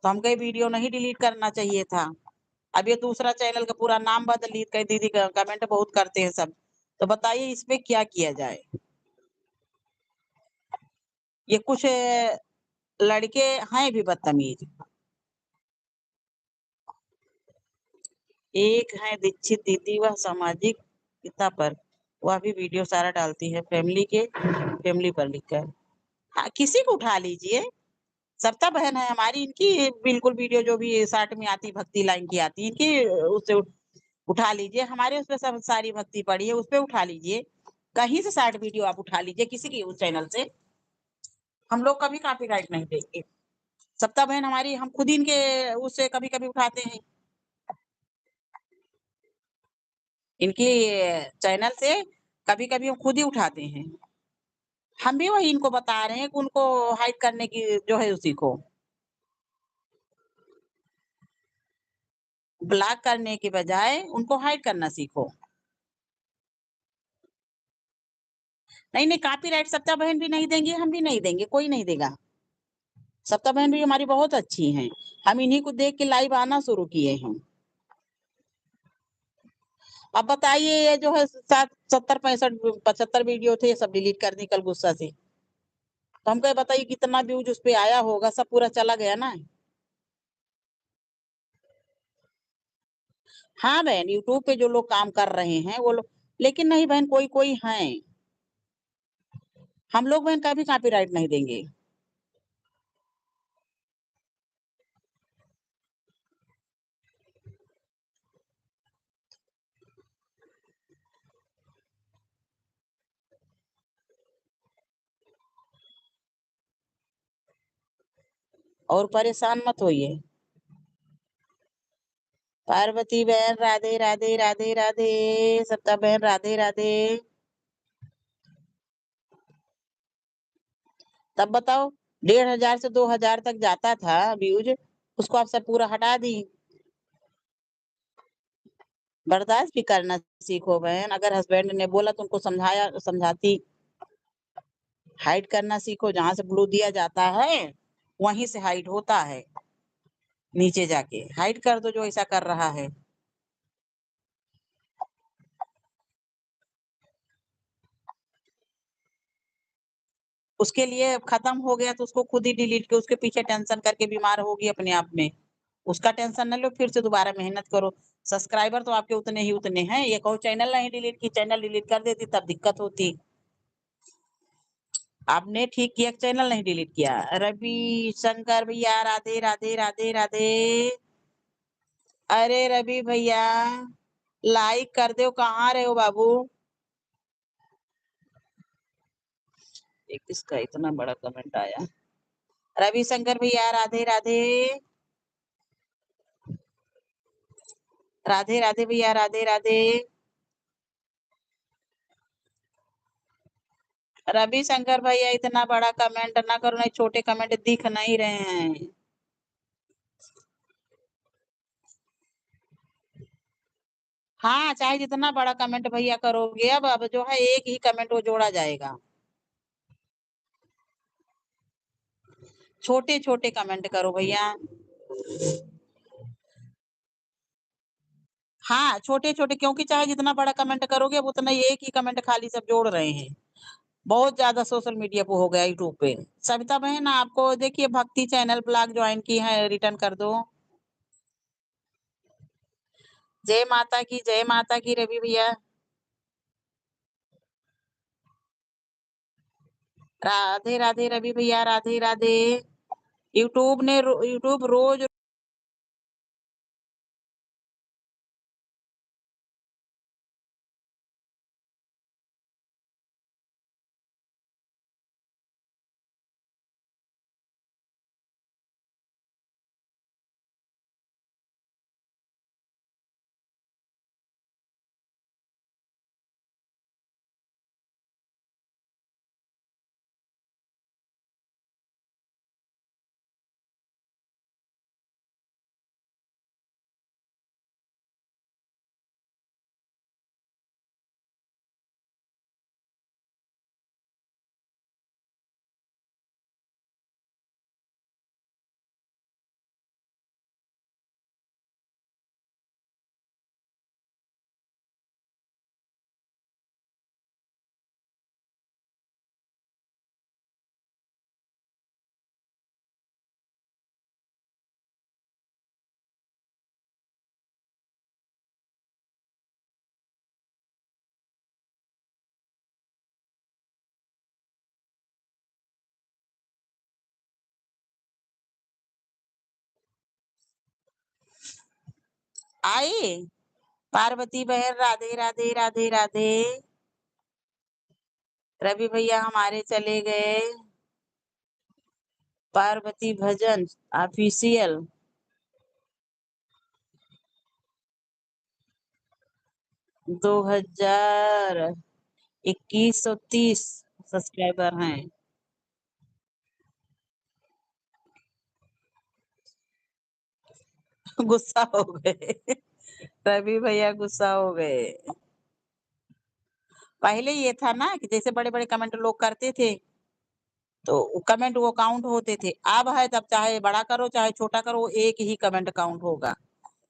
तो हम कहे वीडियो नहीं डिलीट करना चाहिए था। अब ये दूसरा चैनल का पूरा नाम बदल कही दीदी कमेंट बहुत करते हैं सब। तो बताइए इस पे क्या किया जाए? ये कुछ लड़के हैं भी बदतमीज। एक है दीक्षित दीदी वह सामाजिकता पर वह भी वीडियो सारा डालती है फैमिली पर लिखकर। हाँ, किसी को उठा लीजिए। सविता बहन है हमारी इनकी बिल्कुल वीडियो जो भी शॉर्ट में आती भक्ति लाइन की आती है इनकी उससे उठा लीजिए। हमारे उसपे सब सारी भक्ति पड़ी है उसपे उठा लीजिए। कहीं से शॉर्ट वीडियो आप उठा लीजिए किसी की उस चैनल से। हम लोग कभी कॉपीराइट नहीं देंगे। सविता बहन हमारी हम खुद ही इनके उससे कभी-कभी उठाते हैं। इनकी चैनल से कभी-कभी हम खुद ही उठाते हैं। हम भी वही इनको बता रहे हैं कि उनको हाइड करने की जो है उसी को। ब्लॉक करने के बजाय उनको हाइड करना सीखो। नहीं, नहीं कॉपीराइट सत्ता बहन भी नहीं देंगी, हम भी नहीं देंगे, कोई नहीं देगा। सत्ता बहन भी हमारी बहुत अच्छी हैं। हम इन्हीं को देख के लाइव आना शुरू किए हैं। अब बताइए ये जो है 7 70 65 75 वीडियो थे, ये सब डिलीट कर दी कल गुस्सा से। तो हम कहे बताइए कितना व्यूज़ उस पे आया होगा, सब पूरा चला गया ना। हाँ बहन, यूट्यूब पे जो लोग काम कर रहे हैं वो लोग लेकिन नहीं बहन कोई-कोई हैं। हम लोग बहन कभी कॉपीराइट नहीं देंगे। और परेशान मत होइए। पार्वती बहन राधे, राधे, राधे, राधे। सत्ता बहन राधे, राधे। तब बताओ 1500 से 2000 तक जाता था व्यूज़, उसको आप सब पूरा हटा दी। बर्दाश्त भी करना सीखो बहन, अगर हस्बैंड ने बोला तो उनको समझाती। हाइड करना सीखो, जहाँ से ब्लू दिया जाता है, वहीं से हाइड होता है। नीचे जाके हाइड कर दो जो ऐसा कर रहा है। उसके लिए खत्म हो गया तो उसको खुद ही डिलीट के उसके पीछे टेंशन करके बीमार होगी अपने आप में। उसका टेंशन न लो, फिर से दोबारा मेहनत करो। सब्सक्राइबर तो आपके उतने ही उतने हैं। ये कहो चैनल नहीं डिलीट की, चैनल डिलीट कर देती तब दिक्कत होती। आपने ठीक किया, चैनल नहीं डिलीट किया। रवि शंकर भैया राधे राधे राधे राधे। अरे रवि भैया लाइक कर दो, कहाँ रहे हो बाबू? एक किसका इतना बड़ा कमेंट आया? रवि शंकर भैया राधे राधे राधे राधे भैया राधे राधे। रवि शंकर भैया इतना बड़ा कमेंट ना करो, नहीं छोटे कमेंट दिख नहीं रहे हैं। हाँ चाहे जितना बड़ा कमेंट भैया करोगे, अब जो है एक ही कमेंट वो जोड़ा जाएगा। छोटे छोटे कमेंट करो भैया। हाँ छोटे छोटे, क्योंकि चाहे जितना बड़ा कमेंट करोगे अब उतना ही एक ही कमेंट खाली सब जोड़ रहे हैं। बहुत ज्यादा सोशल मीडिया पे हो गया, यूट्यूब पे। सविता बहन आपको देखिए भक्ति चैनल ब्लॉग ज्वाइन की है, रिटर्न कर दो। जय माता की, जय माता की रवि भैया। राधे राधे रवि भैया राधे राधे। यूट्यूब रोज आई। पार्वती बहन राधे राधे राधे राधे। रवि भैया हमारे चले गए। पार्वती भजन ऑफिशियल 2130 सब्सक्राइबर हैं। गुस्सा हो गए। रवि भैया गुस्सा हो गए। पहले ये था ना कि जैसे बड़े बड़े कमेंट लोग करते थे तो कमेंट वो काउंट होते थे। अब है तब चाहे बड़ा करो चाहे छोटा करो, वो एक ही कमेंट काउंट होगा।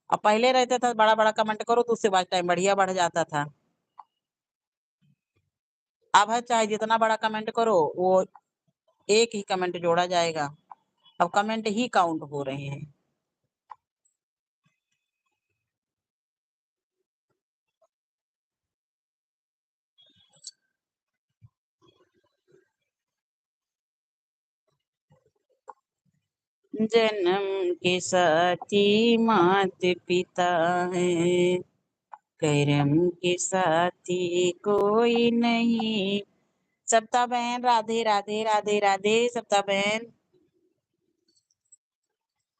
अब पहले रहता था बड़ा बड़ा कमेंट करो तो उससे वाच टाइम बढ़िया बढ़ जाता था। अब है चाहे जितना बड़ा कमेंट करो वो एक ही कमेंट जोड़ा जाएगा। अब कमेंट ही काउंट हो रहे हैं। जन्म के साथी मात पिता है, कर्म के साथी कोई नहीं। सप्ता बहन राधे राधे राधे राधे। सप्ता बहन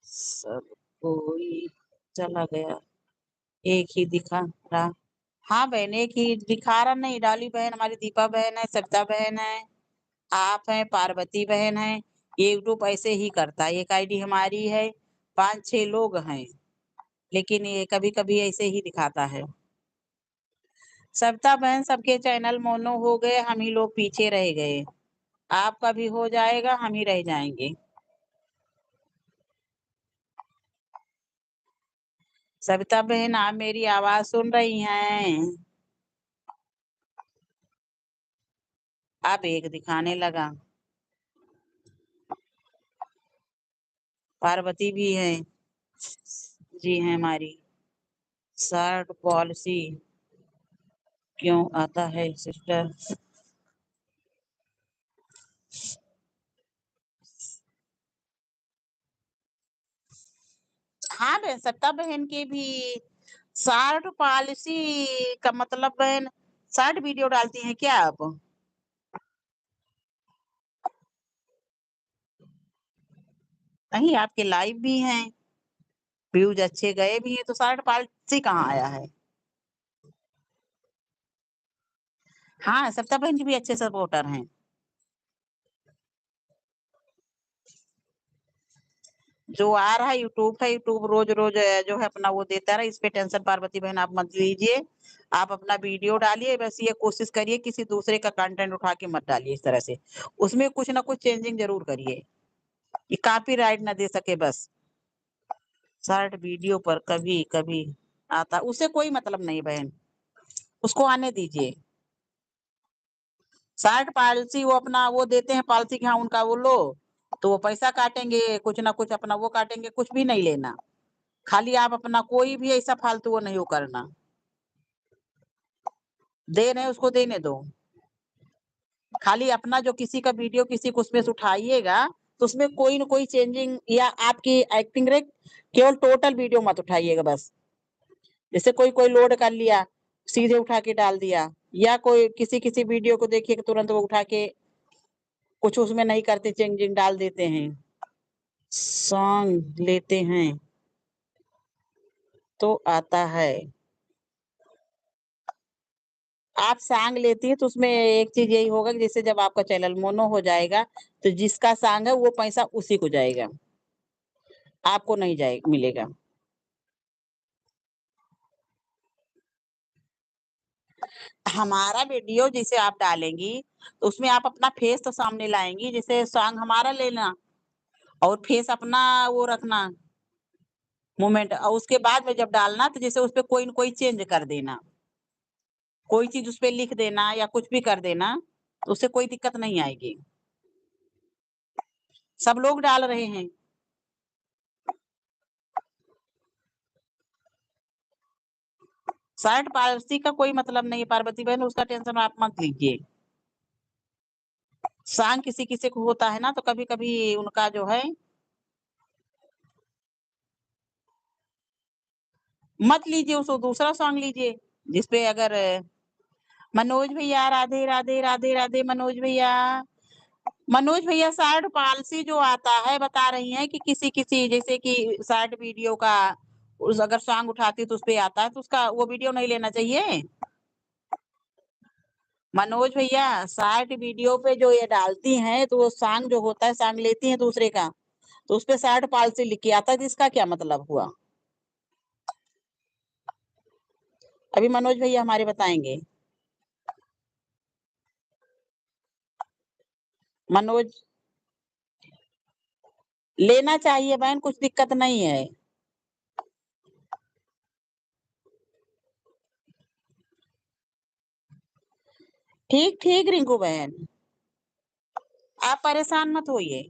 सब कोई चला गया, एक ही दिखा रहा। हाँ बहन एक ही दिखा रहा, नहीं डाली बहन हमारी दीपा बहन है, सविता बहन है, आप हैं, पार्वती बहन है। ये यूट्यूब ऐसे ही करता है। एक आईडी हमारी है, 5-6 लोग हैं, लेकिन ये कभी कभी ऐसे ही दिखाता है। सविता बहन सबके चैनल मोनो हो गए, हम ही लोग पीछे रह गए। आपका भी हो जाएगा, हम ही रह जाएंगे। सविता बहन, आप मेरी आवाज सुन रही हैं? अब एक दिखाने लगा। पार्वती भी है। जी है हमारी। शर्ट पॉलिसी क्यों आता है सिस्टर? हाँ बहन, सत्ता बहन की भी शॉर्ट पॉलिसी का मतलब बहन, शॉर्ट वीडियो डालती हैं क्या आप? नहीं, आपके लाइव भी हैं, व्यूज अच्छे गए भी हैं, तो शॉर्ट पॉलिसी कहाँ आया है? हाँ, सत्ता बहन जी भी अच्छे सपोर्टर हैं। जो आ रहा है यूट्यूब है, यूट्यूब रोज-रोज जो है अपना वो देता रहा, इस पे टेंशन पार्वती बहन आप मत लीजिए। आप अपना वीडियो डालिए, बस ये कोशिश करिए किसी दूसरे का कंटेंट उठा के मत डालिए इस तरह से। उसमें कुछ ना कुछ चेंजिंग ज़रूर करिए, कि कॉपीराइट ना दे सके बस। शॉर्ट वीडियो पर कभी-कभी आता, उससे कोई मतलब नहीं बहन, उसको आने दीजिए। शॉर्ट पॉलिसी वो अपना वो देते हैं पॉलिसी कि हाँ, उनका वो लो, तो वो पैसा काटेंगे, कुछ ना कुछ अपना वो काटेंगे, कुछ भी नहीं लेना। खाली आप अपना कोई भी ऐसा फालतू वो नहीं वो करना। दे रहे हैं उसको देने दो। खाली अपना जो किसी का वीडियो किसी को उसमें से उठाइएगा, तो उसमें कोई न कोई चेंजिंग या आपकी एक्टिंग रे केवल टोटल वीडियो मत उठाइएगा बस। जैसे कोई लोड कर लिया, सीधे उठा के डाल दिया, या कोई किसी वीडियो को देखिए कि तुरंत वो उठा के कुछ उसमें नहीं करते, चेंजिंग डाल देते हैं। सॉन्ग लेते हैं तो आता है। आप सॉन्ग लेती हैं तो उसमें एक चीज़ यही होगा कि जैसे जब आपका चैनल मोनो हो जाएगा, तो जिसका सॉन्ग है वो पैसा उसी को जाएगा, आपको नहीं जाए मिलेगा। हमारा वीडियो जिसे आप डालेंगी, तो उसमें आप अपना फेस तो सामने लाएँगी, जैसे सॉन्ग हमारा लेना और फेस अपना वो रखना, मोमेंट, और उसके बाद में जब डालना तो जैसे उसपे कोई न कोई चेंज कर देना। कोई चीज़ उसपे लिख देना या कुछ भी कर देना, तो उससे कोई दिक्कत नहीं आएगी। सब लोग डाल रहे हैं। शर्ट पॉलिसी का कोई मतलब नहीं है पार्वती बहन, उसका टेंशन आप मत लीजिए। सॉन्ग किसी-किसी को होता है ना, तो कभी-कभी उनका जो है मत लीजिए, उसको दूसरा सॉन्ग लीजिए, जिसपे अगर मनोज भैया राधे, राधे, राधे, राधे मनोज भैया। मनोज भैया शॉर्ट पॉलिसी जो आता है, बता रही हैं कि किसी-किसी जैसे कि शॉर्ट वीडियो का उस अगर सॉन्ग उठाती है तो उसपे आता है, तो उसका वो वीडियो नहीं लेना चाहिए? मनोज भैया शॉर्ट वीडियो पे जो ये डालती हैं, तो वो सॉन्ग जो होता है, सॉन्ग लेती हैं दूसरे का, तो उसपे शॉर्ट पॉलिसी लिख के आता है, तो इसका क्या मतलब हुआ? अभी मनोज भैया हमारे बताएँगे। मनोज लेना चाहिए बहन, कुछ दिक्कत नहीं है। ठीक, ठीक रिंकू बहन, आप परेशान मत होइए।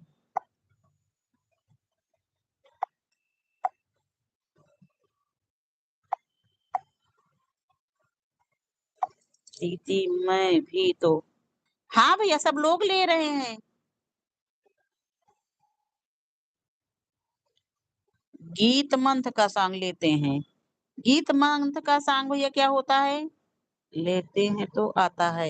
दीदी मैं भी तो हाँ भैया, सब लोग ले रहे हैं। गीत मंथ का सॉन्ग लेते हैं। गीत मंथ का सॉन्ग भैया क्या होता है? लेते हैं तो आता है।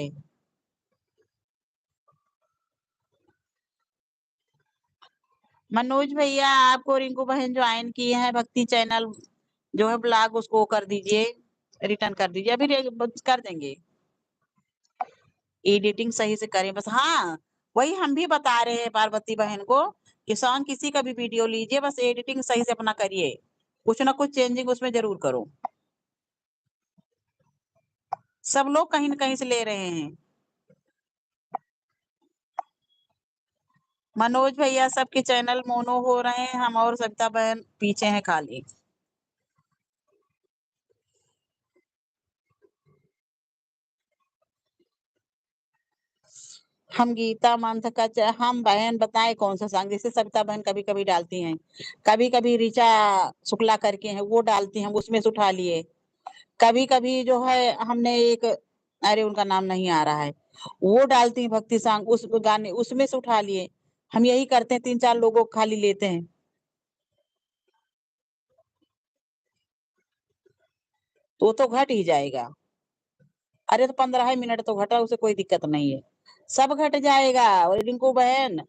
मनोज भैया आपको रिंकू बहन जॉइन किए हैं भक्ति चैनल जो है ब्लॉग, उसको कर दीजिए, रिटर्न कर दीजिए। अभी कर देंगे। एडिटिंग सही से करें बस। हाँ, वही हम भी बता रहे हैं पार्वती बहन को कि सॉन्ग किसी का भी वीडियो लीजिए, बस एडिटिंग सही से अपना करिए। कुछ ना कुछ चेंजिंग उसमें ज़रूर करो। सब लोग कहीं न कहीं से ले रहे हैं। मनोज भैया सबके चैनल मोनो हो रहे हैं, हम और सविता बहन पीछे हैं खाली। हम गीता मंथ का हम बहन बताएं कौन सा सॉन्ग, जैसे सविता बहन कभी कभी डालती हैं, कभी कभी ऋचा शुक्ला करके हैं वो डालती हैं, उसमें से उठा लिए। कभी कभी जो है हमने एक, अरे उनका नाम नहीं आ रहा है, वो डालती हैं भक्ति सॉन्ग, उस गाने उसमें से उठा लिए। हम यही करते हैं, 3-4 लोगों को खाली लेते हैं। तो वो तो घट ही जाएगा। अरे तो 15 ही मिनट तो घटा, उसे कोई दिक्कत नहीं है, सब घट जाएगा। और रिंकू बहन,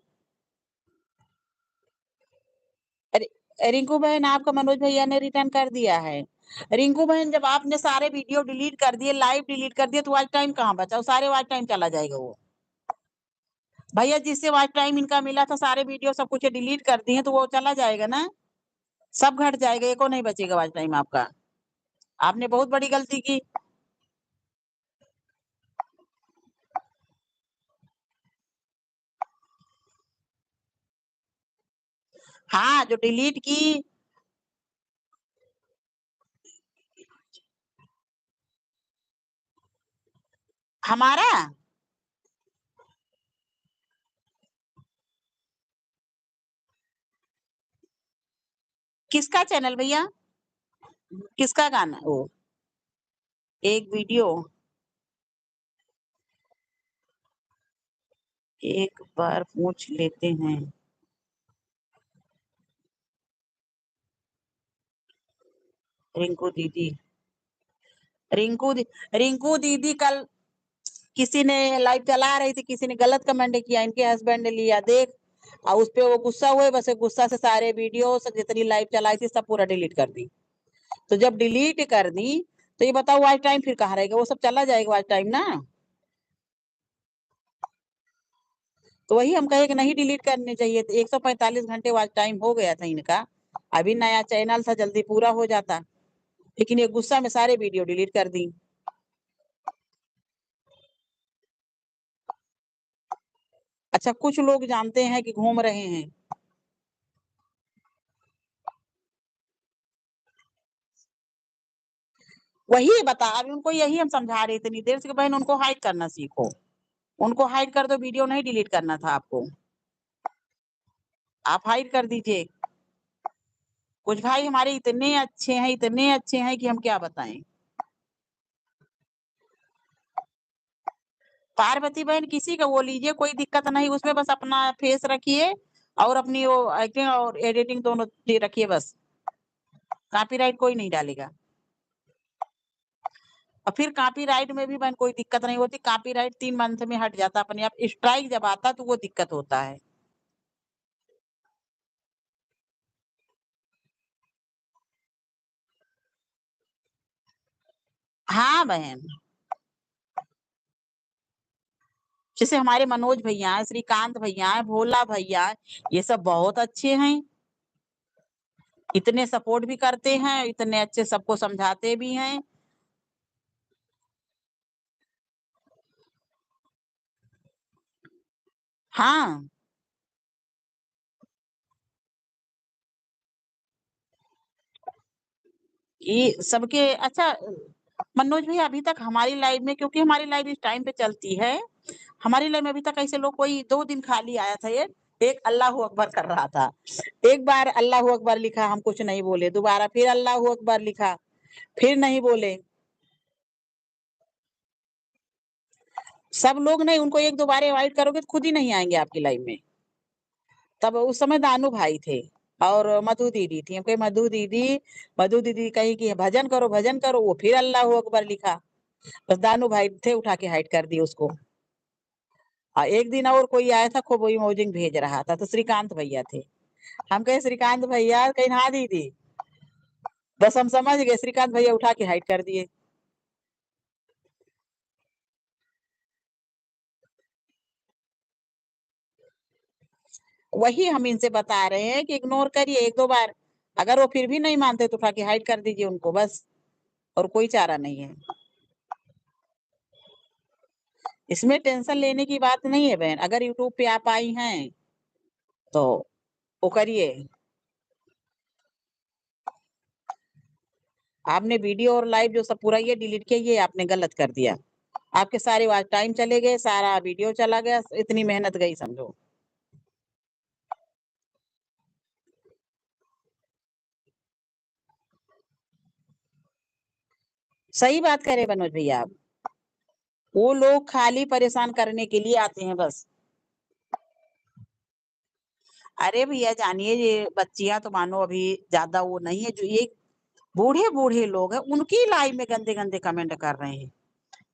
रिंकू बहन आपका मनोज भैया ने रिटर्न कर दिया है। रिंकू बहन जब आपने सारे वीडियो डिलीट कर दिए, लाइव डिलीट कर दिए, तो वॉच टाइम कहाँ बचा? वो सारे वॉच टाइम चला जाएगा वो। भैया जिससे वॉच टाइम इनका मिला था, सारे वीडियो सब कुछ डिलीट कर दिए, तो वो चला जाएगा ना, सब घट जाएगा, एको नहीं बचेगा वॉच टाइम आपका। आपने बहुत बड़ी गलती की। हाँ, जो डिलीट की। हमारा किसका चैनल भैया? किसका गाना वो? एक वीडियो, एक बार पूछ लेते हैं। रिंकू दीदी, रिंकू दी, रिंकू दीदी कल किसी ने लाइव चला रही थी, किसी ने गलत कमेंट किया, इनके हस्बैंड ने लिया देख, और उस पे वो गुस्सा हुए, बस गुस्सा से सारे वीडियो जितनी लाइव चलाई थी सब पूरा डिलीट कर दी। तो जब डिलीट कर दी, तो ये बताओ वॉच टाइम फिर कहाँ रहेगा? वो सब चला जाएगा वॉच टाइम ना। तो वही हम कहे कि नहीं डिलीट करने चाहिए, तो 145 घंटे वॉच टाइम हो गया था इनका। अभी नया चैनल था, जल्दी पूरा हो जाता, लेकिन ये गुस्सा में सारे वीडियो डिलीट कर दी। अच्छा, कुछ लोग जानते हैं कि घूम रहे हैं। वही बता, अभी उनको यही हम समझा रहे थे इतनी देर से कि बहन उनको हाइड करना सीखो। उनको हाइड कर दो, वीडियो नहीं डिलीट करना था आपको। आप हाइड कर दीजिए। कुछ भाई हमारे इतने अच्छे हैं, इतने अच्छे हैं कि हम क्या बताएं। पार्वती बहन किसी का वो लीजिए, कोई दिक्कत नहीं, उसमें बस अपना फेस रखिए और अपनी वो एक्टिंग और एडिटिंग दोनों रखिए बस। कॉपीराइट कोई नहीं डालेगा। और फिर कॉपीराइट में भी बहन कोई दिक्कत नहीं होती, कॉपीराइट 3 मंथ में हट जाता अपने आप, स्ट्राइक जब आता तो वो दिक्कत होता है। हाँ बहन, जैसे हमारे मनोज भैया हैं, श्रीकांत भैया हैं, भोला भैया हैं, ये सब बहुत अच्छे हैं। इतने सपोर्ट भी करते हैं, इतने अच्छे सबको समझाते भी हैं। हाँ, ये सबके अच्छा। मनोज भैया अभी तक हमारी लाइव में, क्योंकि हमारी लाइव इस टाइम पे चलती है, हमारी लाइव में अभी तक ऐसे लोग कोई 2 दिन खाली आया था, ये एक अल्लाह अकबर कर रहा था। एक बार अल्लाह अकबर लिखा, हम कुछ नहीं बोले, दोबारा फिर अल्लाह अकबर लिखा, फिर नहीं बोले। सब लोग नहीं, उनको 1-2 बार इनवाइट करोगे तो खुद ही नहीं आएंगे आपकी लाइव में। तब उस समय दानू भाई थे और मधु दीदी थी, हम कहे मधु दीदी कही कि भजन करो भजन करो, वो फिर अल्लाह अकबर लिखा। बस दानू भाई थे, उठा के हाइड कर दिए उसको। एक दिन और कोई आया था, खूब इमोजिंग भेज रहा था, तो श्रीकांत भैया थे। हम कहे श्रीकांत भैया, कहीं हाँ दीदी, बस हम समझ गए, श्रीकांत भैया उठा के हाइड कर दिए। वही हम इनसे बता रहे हैं कि इग्नोर करिए 1-2 बार, अगर वो फिर भी नहीं मानते तो उठा के हाइड कर दीजिए उनको बस, और कोई चारा नहीं है। इसमें टेंशन लेने की बात नहीं है बहन, अगर यूट्यूब पे आप आई हैं तो वो करिए। आपने वीडियो और लाइव जो सब पूरा ये डिलीट किया, ये आपने गलत कर दिया। आपके सारे वॉच टाइम चले गए, सारा वीडियो चला गया, इतनी मेहनत गई समझो। सही बात कह रहे मनोज भैया आप। वो लोग खाली परेशान करने के लिए आते हैं बस। अरे भैया जानिए, ये बच्चियां तो मानो अभी ज्यादा वो नहीं है, जो ये बूढ़े बूढ़े लोग हैं उनकी लाइव में गंदे गंदे कमेंट कर रहे हैं।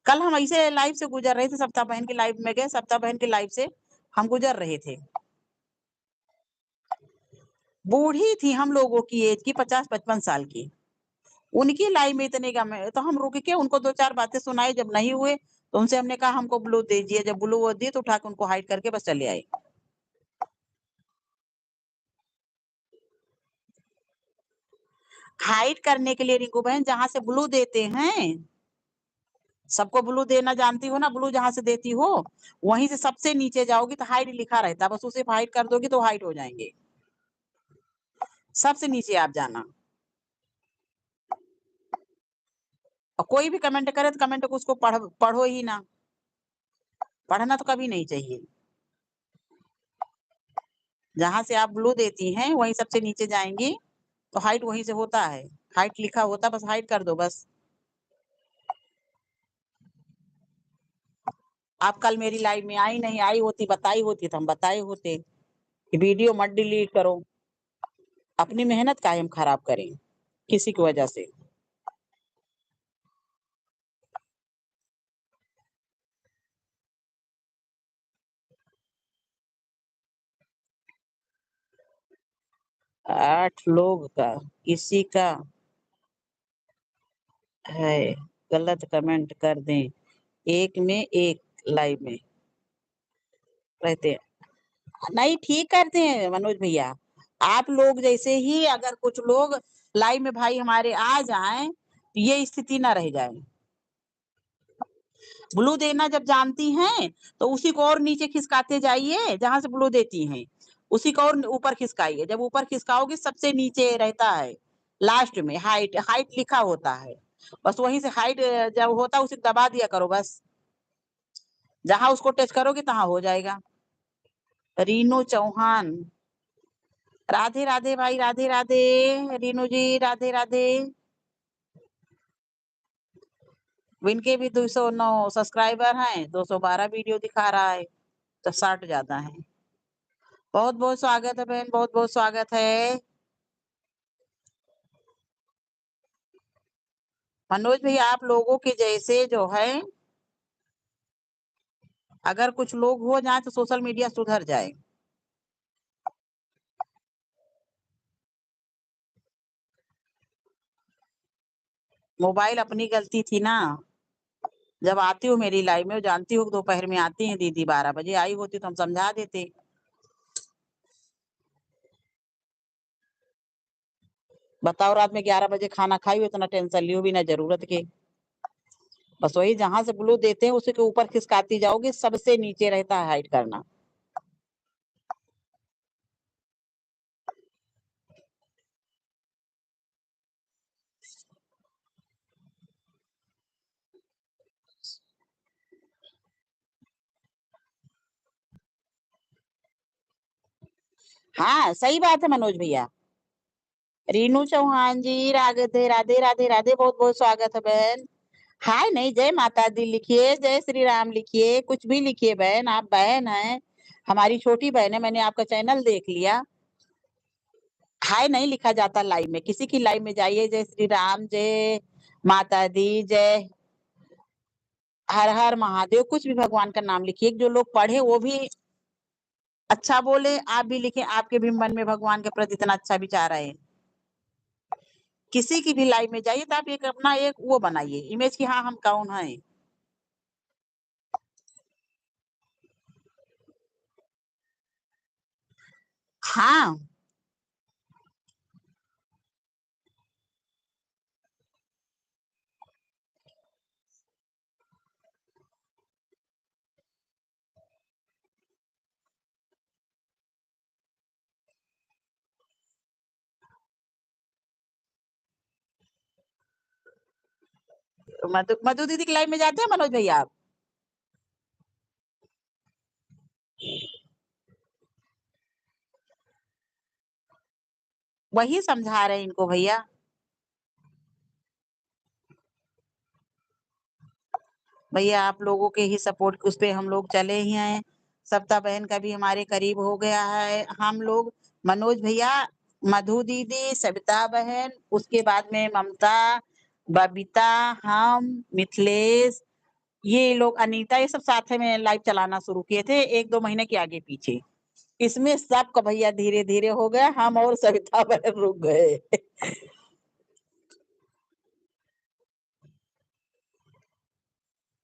कल हम ऐसे लाइव से गुजर रहे थे, सप्ताह बहन की लाइव में गए, सप्ताह बहन की लाइव से हम गुजर रहे थे। बूढ़ी थी हम लोगों की एज की, 50-55 साल की। उनकी लाइव में इतने कमेंट, तो हम रुक के उनको दो चार बातें सुनाई, जब नहीं हुए तो उनसे हमने कहा हमको ब्लू दीजिए, जब ब्लू वो दिए तो उठा के उनको हाइड करके बस चले आए। हाइड करने के लिए रिंकू बहन, जहां से ब्लू देते हैं, सबको ब्लू देना जानती हो ना, ब्लू जहां से देती हो वहीं से सबसे नीचे जाओगी तो हाइड लिखा रहता है, बस उसे हाइड कर दोगी तो हाइड हो जाएंगे। सबसे नीचे आप जाना, और कोई भी कमेंट करे तो कमेंट को उसको पढ़ो ही ना। पढ़ना तो कभी नहीं चाहिए। जहां से आप ब्लू देती हैं वहीं सबसे नीचे जाएंगी तो हाइट वहीं से होता है, हाइट लिखा होता, बस हाइट कर दो बस। आप कल मेरी लाइव में आई नहीं, आई होती बताई होती तो हम बताए होते कि वीडियो मत डिलीट करो। अपनी मेहनत काहे हम खराब करें किसी की वजह से। 8 लोग का किसी का है, गलत कमेंट कर दें, एक में एक लाइव में रहते हैं। नहीं ठीक करते हैं मनोज भैया। आप लोग जैसे ही अगर कुछ लोग लाइव में भाई हमारे आ जाएं तो ये स्थिति ना रह जाए। ब्लू देना जब जानती हैं तो उसी को और नीचे खिसकाते जाइए, जहां से ब्लू देती हैं उसी को और ऊपर खिसकाइए, जब ऊपर खिसकाओगे सबसे नीचे रहता है, लास्ट में हाइट हाइट लिखा होता है, बस वहीं से हाइट जब होता है उसे दबा दिया करो बस, जहां उसको टच करोगे तहां हो जाएगा। रीनू चौहान, राधे राधे भाई, राधे राधे। रीनू जी राधे राधे। इनके भी 209 सब्सक्राइबर हैं, 212 वीडियो दिखा रहा है, तो 60 ज्यादा है। बहुत बहुत स्वागत है बहन, बहुत बहुत स्वागत है। मनोज भैया आप लोगों के जैसे जो है, अगर कुछ लोग हो जाए तो सोशल मीडिया सुधर जाए। मोबाइल अपनी गलती थी ना। जब आती हो मेरी लाइव में, जानती हो दोपहर में आती हैं दीदी, 12 बजे आई होती तो हम समझा देते। बताओ रात में 11 बजे खाना खाई हो, इतना टेंशन लियो भी ना जरूरत के। बस वही जहां से ब्लू देते हैं उसी के ऊपर खिसकाती जाओगी, सबसे नीचे रहता है हाइड करना। हाँ सही बात है मनोज भैया। रीनू चौहान जी राधे राधे राधे राधे, बहुत बहुत स्वागत है बहन। हाय नहीं, जय माता दी लिखिए, जय श्री राम लिखिए, कुछ भी लिखिए बहन, आप बहन हैं, हमारी छोटी बहन है, मैंने आपका चैनल देख लिया। हाय नहीं लिखा जाता लाइव में, किसी की लाइव में जाइए, जय श्री राम, जय माता दी, जय हर हर महादेव, कुछ भी भगवान का नाम लिखिए, जो लोग पढ़े वो भी अच्छा बोले, आप भी लिखें, आपके भी मन में भगवान के प्रति इतना अच्छा विचार है। किसी की भी लाइव में जाइए तो आप एक अपना एक वो बनाइए इमेज की, हाँ हम कौन हैं। हाँ तो मधु मधु दीदी की लाइव में जाते हैं मनोज भैया आप? वही समझा रहे हैं इनको भैया। भैया आप लोगों के ही सपोर्ट उस पे हम लोग चले ही हैं। सविता बहन का भी हमारे करीब हो गया है। हम लोग मनोज भैया, मधु दीदी, सविता बहन, उसके बाद में ममता, बबीता, हम, मिथिलेश, ये लोग, अनीता, ये सब साथ में लाइव चलाना शुरू किए थे 1-2 महीने के आगे पीछे। इसमें सबका भैया धीरे-धीरे हो गया, हम और सविता बहन रुक गए।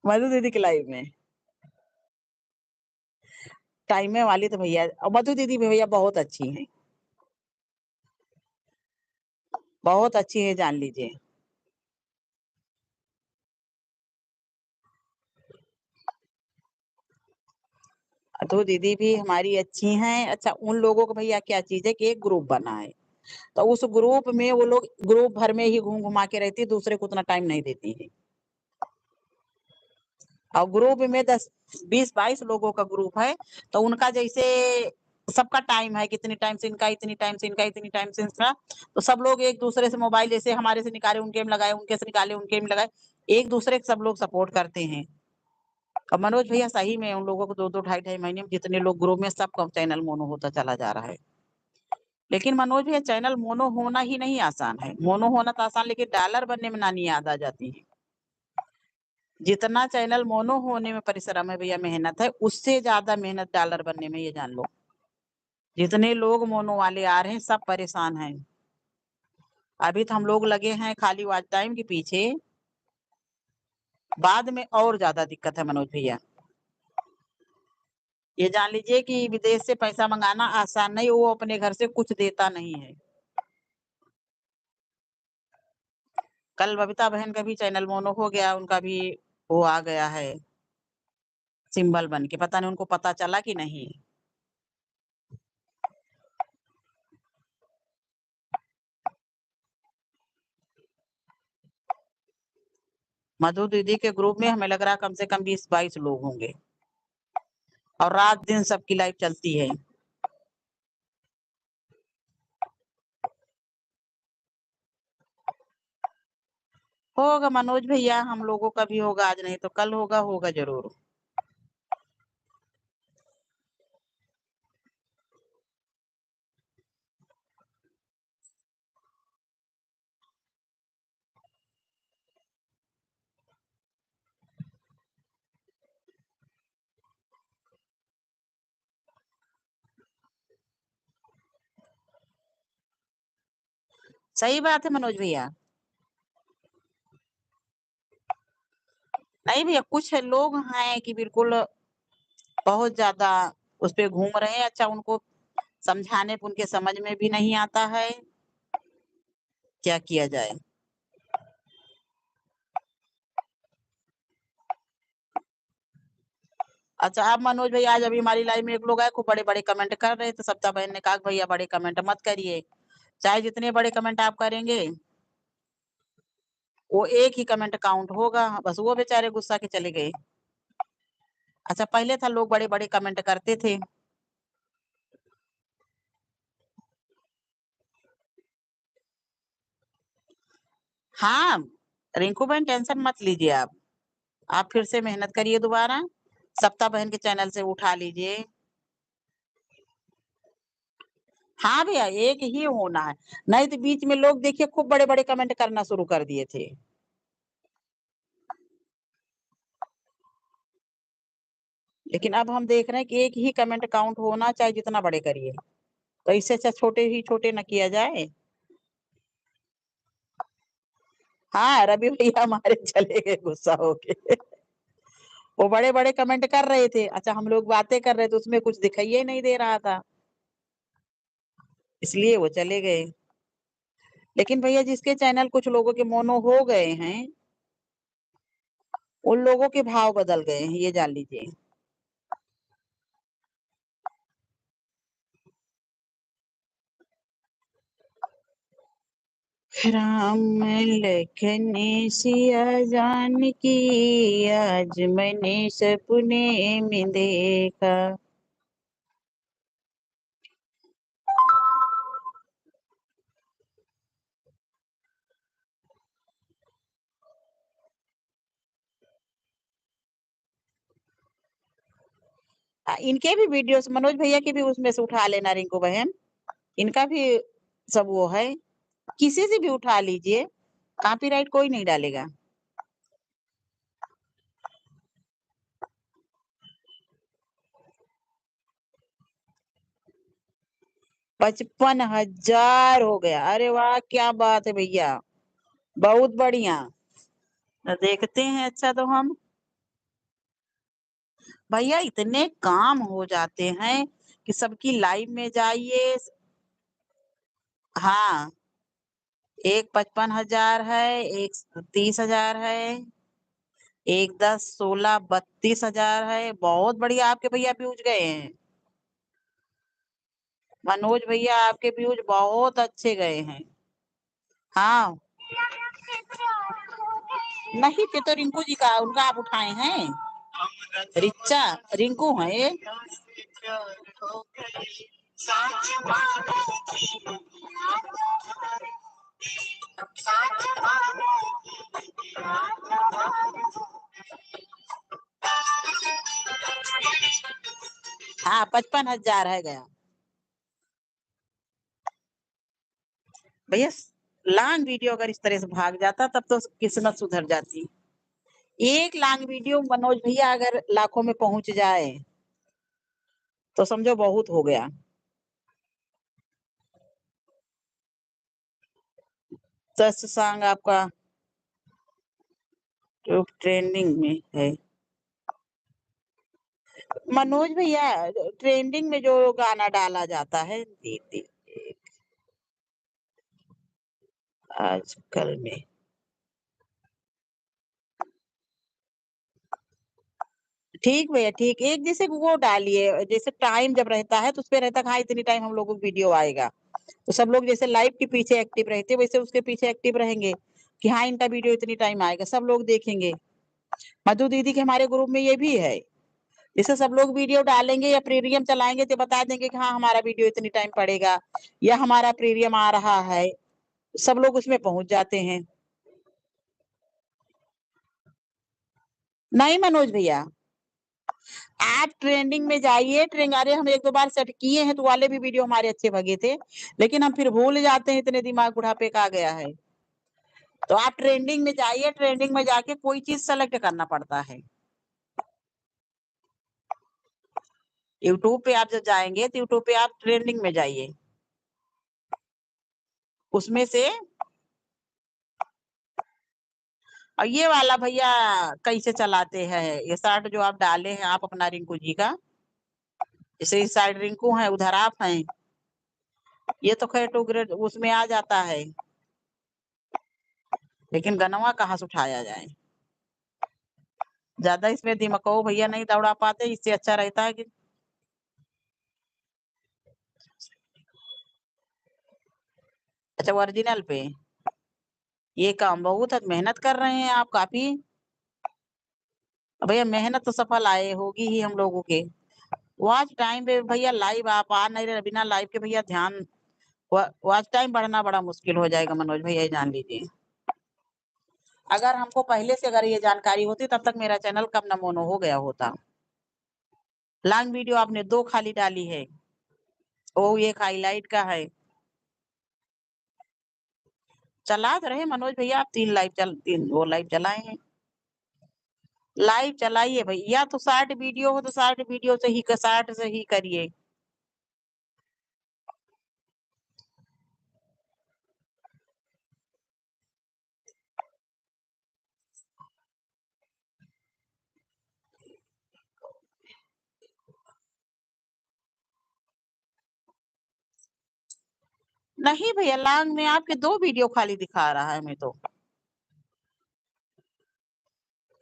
मधु दीदी के लाइव में। टाइमे वाली तो भैया, और मधु दीदी भी भैया बहुत अच्छी हैं। बहुत अच्छी है, जान लीजिए। तो दीदी भी हमारी अच्छी हैं। अच्छा, उन लोगों को भैया क्या चीज़ है कि एक ग्रुप बना है, तो उस ग्रुप में वो लोग ग्रुप भर में ही घूम-घुमा के रहती है, दूसरे को उतना टाइम नहीं देती है। और ग्रुप में 10 20-22 लोगों का ग्रुप है, तो उनका जैसे सबका टाइम है, कितने टाइम से इनका, इतनी टाइम से इनका, इतनी टाइम से इसका, तो सब लोग एक-दूसरे से मोबाइल जैसे हमारे से निकाले उनके में लगाए, उनके से निकाले उनके में लगाए, एक-दूसरे के सब लोग सपोर्ट करते हैं। और मनोज भैया सही में उन लोगों को 2-2 ढाई-ढाई महीने में जितने लोग ग्रुप में सबका चैनल मोनो होता चला जा रहा है। लेकिन मनोज भैया चैनल मोनो होना ही नहीं आसान है। मोनो होना तो आसान, लेकिन डॉलर बनने में नानी याद आ जाती है। जितना चैनल मोनो होने में परिश्रम है भैया, मेहनत है, उससे ज़्यादा मेहनत डॉलर बनने में, ये जान लो। जितने लोग मोनो वाले आ रहे हैं सब परेशान हैं। अभी तो हम लोग लगे हैं खाली वॉच टाइम के पीछे, बाद में और ज़्यादा दिक्कत है मनोज भैया। ये जान लीजिए कि विदेश से पैसा मंगाना आसान नहीं, वो अपने घर से कुछ देता नहीं है। कल बबीता बहन का भी चैनल मोनो हो गया, उनका भी वो आ गया है सिंबल बन के, पता नहीं उनको पता चला कि नहीं। मधु दीदी के ग्रुप में हमें लग रहा है कम से कम 20-22 लोग होंगे, और रात दिन सबकी लाइव चलती है। होगा मनोज भैया, हम लोगों का भी होगा, आज नहीं तो कल होगा, होगा ज़रूर। सही बात है मनोज भैया। नहीं भैया, कुछ लोग हैं कि बिल्कुल बहुत ज़्यादा उस पे घूम रहे हैं। अच्छा, उनको समझाने पे उनके समझ में भी नहीं आता है, क्या किया जाए? अच्छा, अब मनोज भैया आज अभी हमारी लाइव में एक लोग आए, खूब बड़े-बड़े कमेंट कर रहे थे, सविता बहन ने कहा कि भैया बड़े कमेंट मत करिए, चाहे जितने बड़े कमेंट आप करेंगे, वो एक ही कमेंट काउंट होगा। बस वो बेचारे गुस्सा के चले गए। अच्छा, पहले था लोग बड़े-बड़े कमेंट करते थे। हाँ, रिंकू बहन टेंशन मत लीजिए आप। आप फिर से मेहनत करिए दोबारा, सविता बहन के चैनल से उठा लीजिए। हाँ भैया, एक ही होना है, नहीं तो बीच में लोग देखिए खूब बड़े-बड़े कमेंट करना शुरू कर दिए थे। लेकिन अब हम देख रहे हैं कि एक ही कमेंट काउंट होना, चाहे जितना बड़े करिए। तो इससे अच्छा छोटे ही छोटे ना किया जाए। हाँ, रवि भैया हमारे चले गए गुस्सा होके। वो बड़े-बड़े कमेंट कर रहे थे। अच्छा, हम लोग बातें कर रहे थे, उसमें कुछ दिखाई ही नहीं दे रहा था, इसलिए वो चले गए। लेकिन भैया जिसके चैनल कुछ लोगों के मोनो हो गए हैं, उन लोगों के भाव बदल गए हैं, ये जान लीजिए। राम लखन सिया जानकी, आज मैंने सपने में देखा। इनके भी वीडियोस मनोज भैया के भी उसमें से उठा लेना रिंकू बहन, इनका भी सब वो है, किसी से भी उठा लीजिए, कॉपीराइट कोई नहीं डालेगा। पचपन हजार हो गया, अरे वाह क्या बात है भैया, बहुत बढ़िया। तो देखते हैं, अच्छा तो हम भैया इतने काम हो जाते हैं कि सबकी लाइव में जाइए। हाँ, एक 55,000 है, एक 30,000 है, एक 10, 16, 32,000 है। बहुत बढ़िया, आपके भैया व्यूज गए हैं मनोज भैया, आपके व्यूज बहुत अच्छे गए हैं। हाँ, नहीं ये तो रिंकू जी का, उनका आप उठाए हैं, रिचा रिंकू है ये। हाँ 55,000 है गया भैया। लॉन्ग वीडियो अगर इस तरह से भाग जाता तब तो किस्मत सुधर जाती। एक लॉन्ग वीडियो मनोज भैया अगर लाखों में पहुंच जाए तो समझो बहुत हो गया। सच सॉन्ग आपका जो ट्रेंडिंग में है मनोज भैया, ट्रेंडिंग में जो गाना डाला जाता है दीदी आजकल में, ठीक भैया ठीक, एक जैसे वो डालिए, जैसे टाइम जब रहता है तो उसपे रहता है हाँ इतनी टाइम हम लोगों को वीडियो आएगा, तो सब लोग जैसे लाइव के पीछे एक्टिव रहते हैं वैसे उसके पीछे एक्टिव रहेंगे कि हाँ इनका वीडियो इतनी टाइम आएगा, सब लोग देखेंगे। मधु दीदी के हमारे ग्रुप में ये भी है, जैसे सब लोग वीडियो डालेंगे या प्रीमियम चलाएंगे तो बता देंगे कि हाँ हमारा वीडियो इतनी टाइम पड़ेगा या हमारा प्रीमियम आ रहा है, सब लोग उसमें पहुंच जाते हैं। नहीं मनोज भैया, आप ट्रेंडिंग में जाइए, ट्रेंड, अरे हम एक दो बार सेट किए हैं तो वाले भी वीडियो हमारे अच्छे भगे थे, लेकिन हम फिर भूल जाते हैं, इतने दिमाग बुढ़ापे का आ गया है। तो आप ट्रेंडिंग में जाइए, ट्रेंडिंग में जाके कोई चीज सेलेक्ट करना पड़ता है। यूट्यूब पे आप जब जाएंगे तो यूट्यूब पे आप ट्रेंडिंग में जाइए, उसमें से, और ये वाला भैया कैसे चलाते हैं, ये शर्ट जो आप डाले हैं आप अपना रिंकू जी का, जैसे इस साइड रिंकू है उधर आप हैं, ये तो खैर टू ग्रेड उसमें आ जाता है, लेकिन गनवा कहाँ से उठाया जाए, ज्यादा इसमें दिमाग भैया नहीं दौड़ा पाते, इससे अच्छा रहता है कि अच्छा ओरिजिनल पे, ये काम बहुत मेहनत कर रहे हैं आप काफी। भैया मेहनत तो सफल आए होगी ही हम लोगों के। वॉच टाइम पे भैया लाइव आप आ नहीं रहे, बिना लाइव के भैया ध्यान, वॉच टाइम बढ़ना बड़ा मुश्किल हो जाएगा मनोज भैया, ये जान लीजिए। अगर हमको पहले से अगर ये जानकारी होती तब तक मेरा चैनल कब न मोनो हो गया होता। लॉन्ग वीडियो आपने 2 खाली डाली है, वो एक हाईलाइट का है। चला तो रहे मनोज भैया, आप 3 वो लाइव चलाए हैं। लाइव चलाइए भैया, तो शॉर्ट वीडियो हो तो शॉर्ट वीडियो से ही, शॉर्ट से ही करिए। नहीं भैया, लॉन्ग में आपके 2 वीडियो खाली दिखा रहा है मैं तो।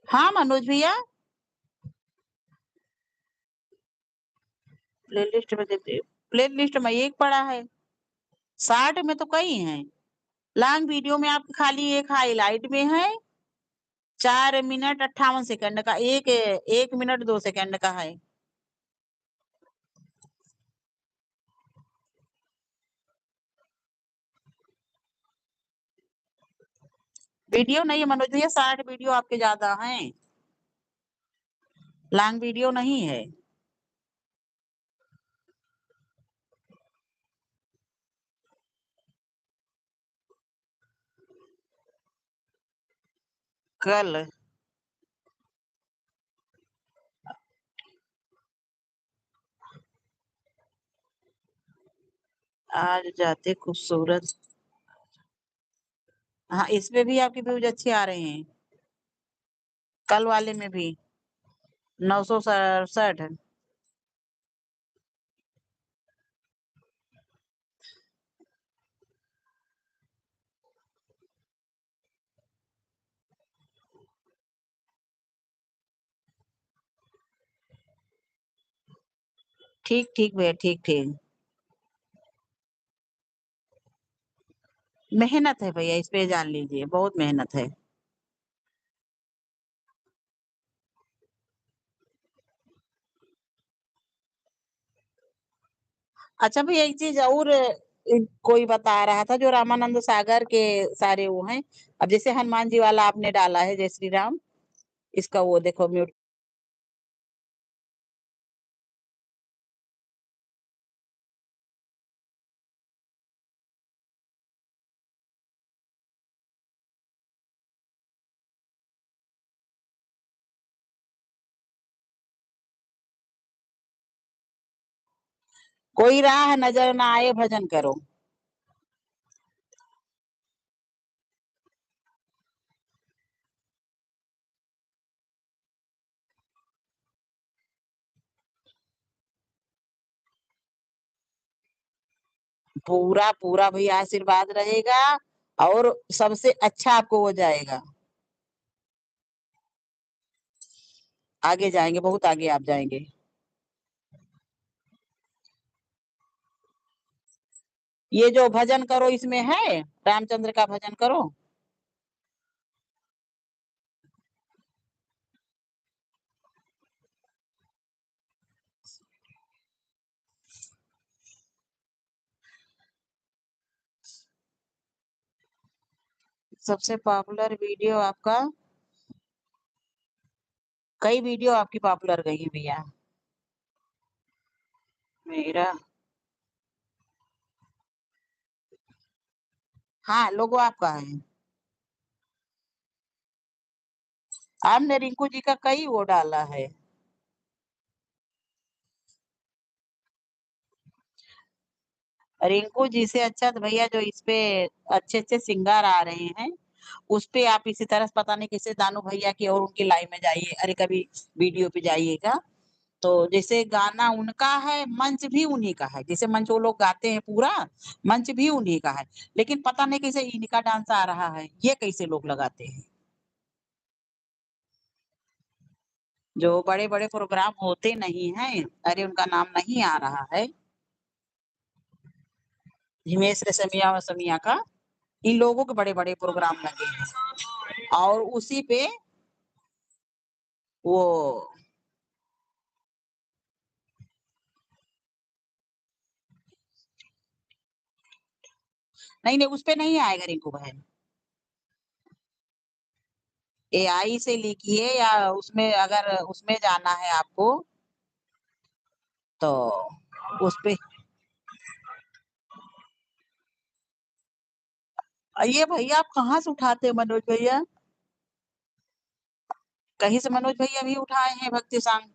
हाँ मनोज भैया, प्लेलिस्ट में देखते, प्लेलिस्ट में एक पड़ा है, शॉर्ट में तो कई हैं, लॉन्ग वीडियो में आपके खाली एक हाईलाइट में है, 4 मिनट 58 सेकंड का, 1 मिनट 2 सेकंड का है। वीडियो नहीं है मनोज भैया, शॉर्ट वीडियो आपके ज्यादा हैं, लॉन्ग वीडियो नहीं है। कल आज जाते खूबसूरत। हाँ, इसमें भी आपके व्यूज अच्छे आ रहे हैं। कल वाले में भी 967। ठीक ठीक भैया, ठीक ठीक। मेहनत है भैया, इस पे जान लीजिए, बहुत मेहनत है। अच्छा भैया, एक चीज और कोई बता रहा था, जो रामानंद सागर के सारे वो हैं। अब जैसे हनुमान जी वाला आपने डाला है, जय श्री राम, इसका वो देखो म्यूट। कोई राह नजर ना आए भजन करो। पूरा पूरा भैया आशीर्वाद रहेगा, और सबसे अच्छा आपको हो जाएगा। आगे जाएंगे, बहुत आगे आप जाएंगे। ये जो भजन करो इसमें है, रामचंद्र का भजन करो। सबसे पॉपुलर वीडियो आपका, कई वीडियो आपकी पॉपुलर गई है भैया। मेरा, हाँ, लोगो आपका है। आपने रिंकू जी का कई वो डाला है। रिंकू जी से अच्छा तो भैया, जो इस पे अच्छे अच्छे सिंगर आ रहे हैं, उस पे आप इसी तरह से पता नहीं कैसे दानू भैया की और उनकी लाइन में जाइए, अरे कभी वीडियो पे जाइएगा। तो जैसे गाना उनका है, मंच भी उन्हीं का है, जैसे मंच वो लोग गाते हैं पूरा, मंच भी उन्हीं का है। लेकिन पता नहीं कैसे इनका डांस आ रहा है, ये कैसे लोग लगाते हैं। जो बड़े बड़े प्रोग्राम होते नहीं हैं, अरे उनका नाम नहीं आ रहा है। हिमेश रेशमिया वसमिया का, इन लोगों के बड़े बड़े प्रोग्राम लगे हैं, और उसी पे वो, नहीं नहीं, उस पे नहीं आएगा रिंकू बहन। एआई से लिखिए, या उसमें अगर उसमें जाना है आपको, तो उस पे। ये भैया आप कहाँ से उठाते हैं मनोज भैया? कहीं से मनोज भैया भी उठाए हैं भक्ति सांग।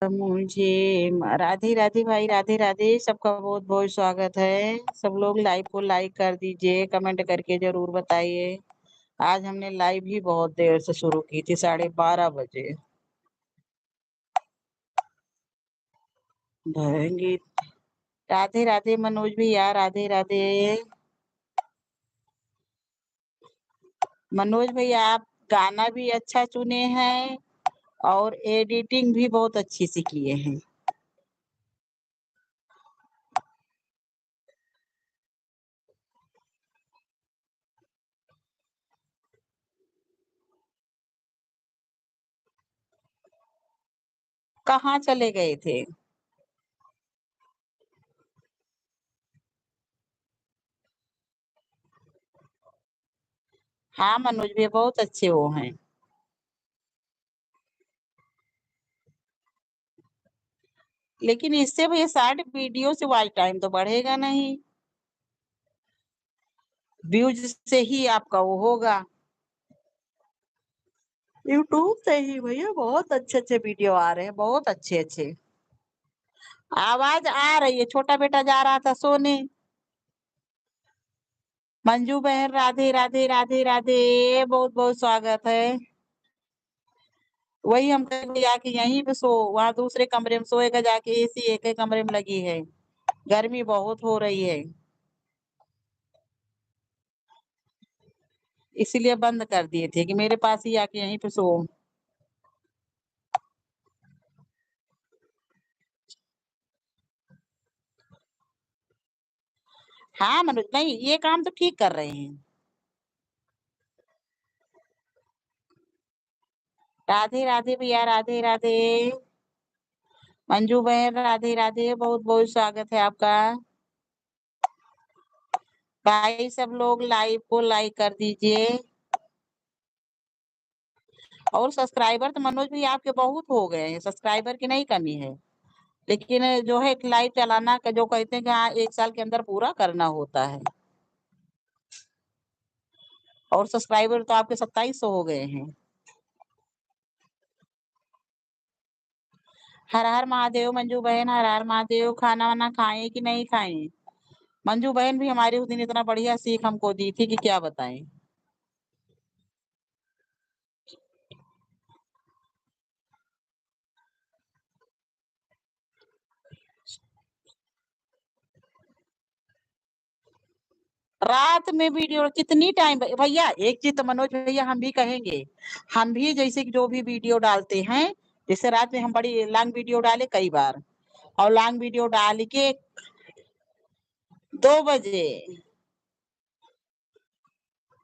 मुझे राधे राधे भाई, राधे राधे। सबका बहुत बहुत स्वागत है। सब लोग लाइव को लाइक कर दीजिए, कमेंट करके जरूर बताइए। आज हमने लाइव ही बहुत देर से शुरू की थी, 12:30 बजे। भरेंगे। राधे राधे मनोज भैया, राधे राधे। मनोज भैया, आप गाना भी अच्छा चुने हैं और एडिटिंग भी बहुत अच्छी से किए हैं। कहाँ चले गए थे? हाँ मनोज भैया, बहुत अच्छे वो हैं। लेकिन इससे भैया शॉर्ट वीडियो से वॉच टाइम तो बढ़ेगा नहीं, व्यूज से ही आपका वो होगा। यूट्यूब से ही भैया बहुत अच्छे अच्छे वीडियो आ रहे हैं, बहुत अच्छे अच्छे। आवाज आ रही है, छोटा बेटा जा रहा था सोने। मंजू बहन, राधे राधे राधे राधे। बहुत बहुत स्वागत है। वही हम कह रहे जाके यहीं पे सो, वहां दूसरे कमरे में सोएगा जाके, एसी एक ही कमरे में लगी है। गर्मी बहुत हो रही है, इसीलिए बंद कर दिए थे कि मेरे पास ही आके यहीं पे सो। हाँ मनोज, नहीं ये काम तो ठीक कर रहे हैं। राधे राधे भैया, राधे राधे। मंजू बहन, राधे राधे। बहुत बहुत स्वागत है आपका। भाई सब लोग लाइव को लाइक कर दीजिए। और सब्सक्राइबर तो मनोज भी आपके बहुत हो गए हैं, सब्सक्राइबर की नहीं कमी है। लेकिन जो है लाइव चलाना का जो कहते हैं कि हाँ 1 साल के अंदर पूरा करना होता है। और सब्सक्राइबर तो आपके 2700 हो गए हैं। हर हर महादेव मंजू बहन, हर हर महादेव। खाना वाना खाए कि नहीं खाए? मंजू बहन भी हमारी उस दिन इतना बढ़िया सीख हमको दी थी कि क्या बताएं। रात में वीडियो कितनी टाइम भैया? एक चीज तो मनोज भैया हम भी कहेंगे, हम भी जैसे कि जो भी वीडियो डालते हैं, जैसे रात में हम बड़ी लॉन्ग वीडियो डाले कई बार, और लॉन्ग वीडियो डाल के 2 बजे,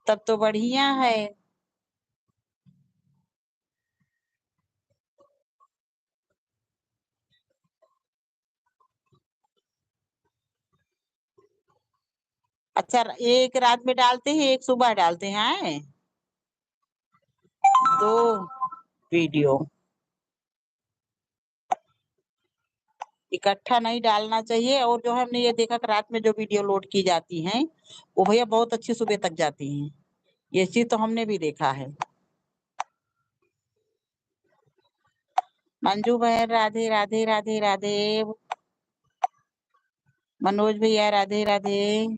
तब तो बढ़िया है। अच्छा, एक रात में डालते हैं, एक सुबह डालते हैं? दो वीडियो इकट्ठा नहीं डालना चाहिए। और जो है हमने ये देखा कि रात में जो वीडियो लोड की जाती हैं, वो भैया बहुत अच्छी सुबह तक जाती हैं। ये चीज तो हमने भी देखा है। मंजू बहन, राधे राधे राधे राधे। मनोज भैया, राधे राधे।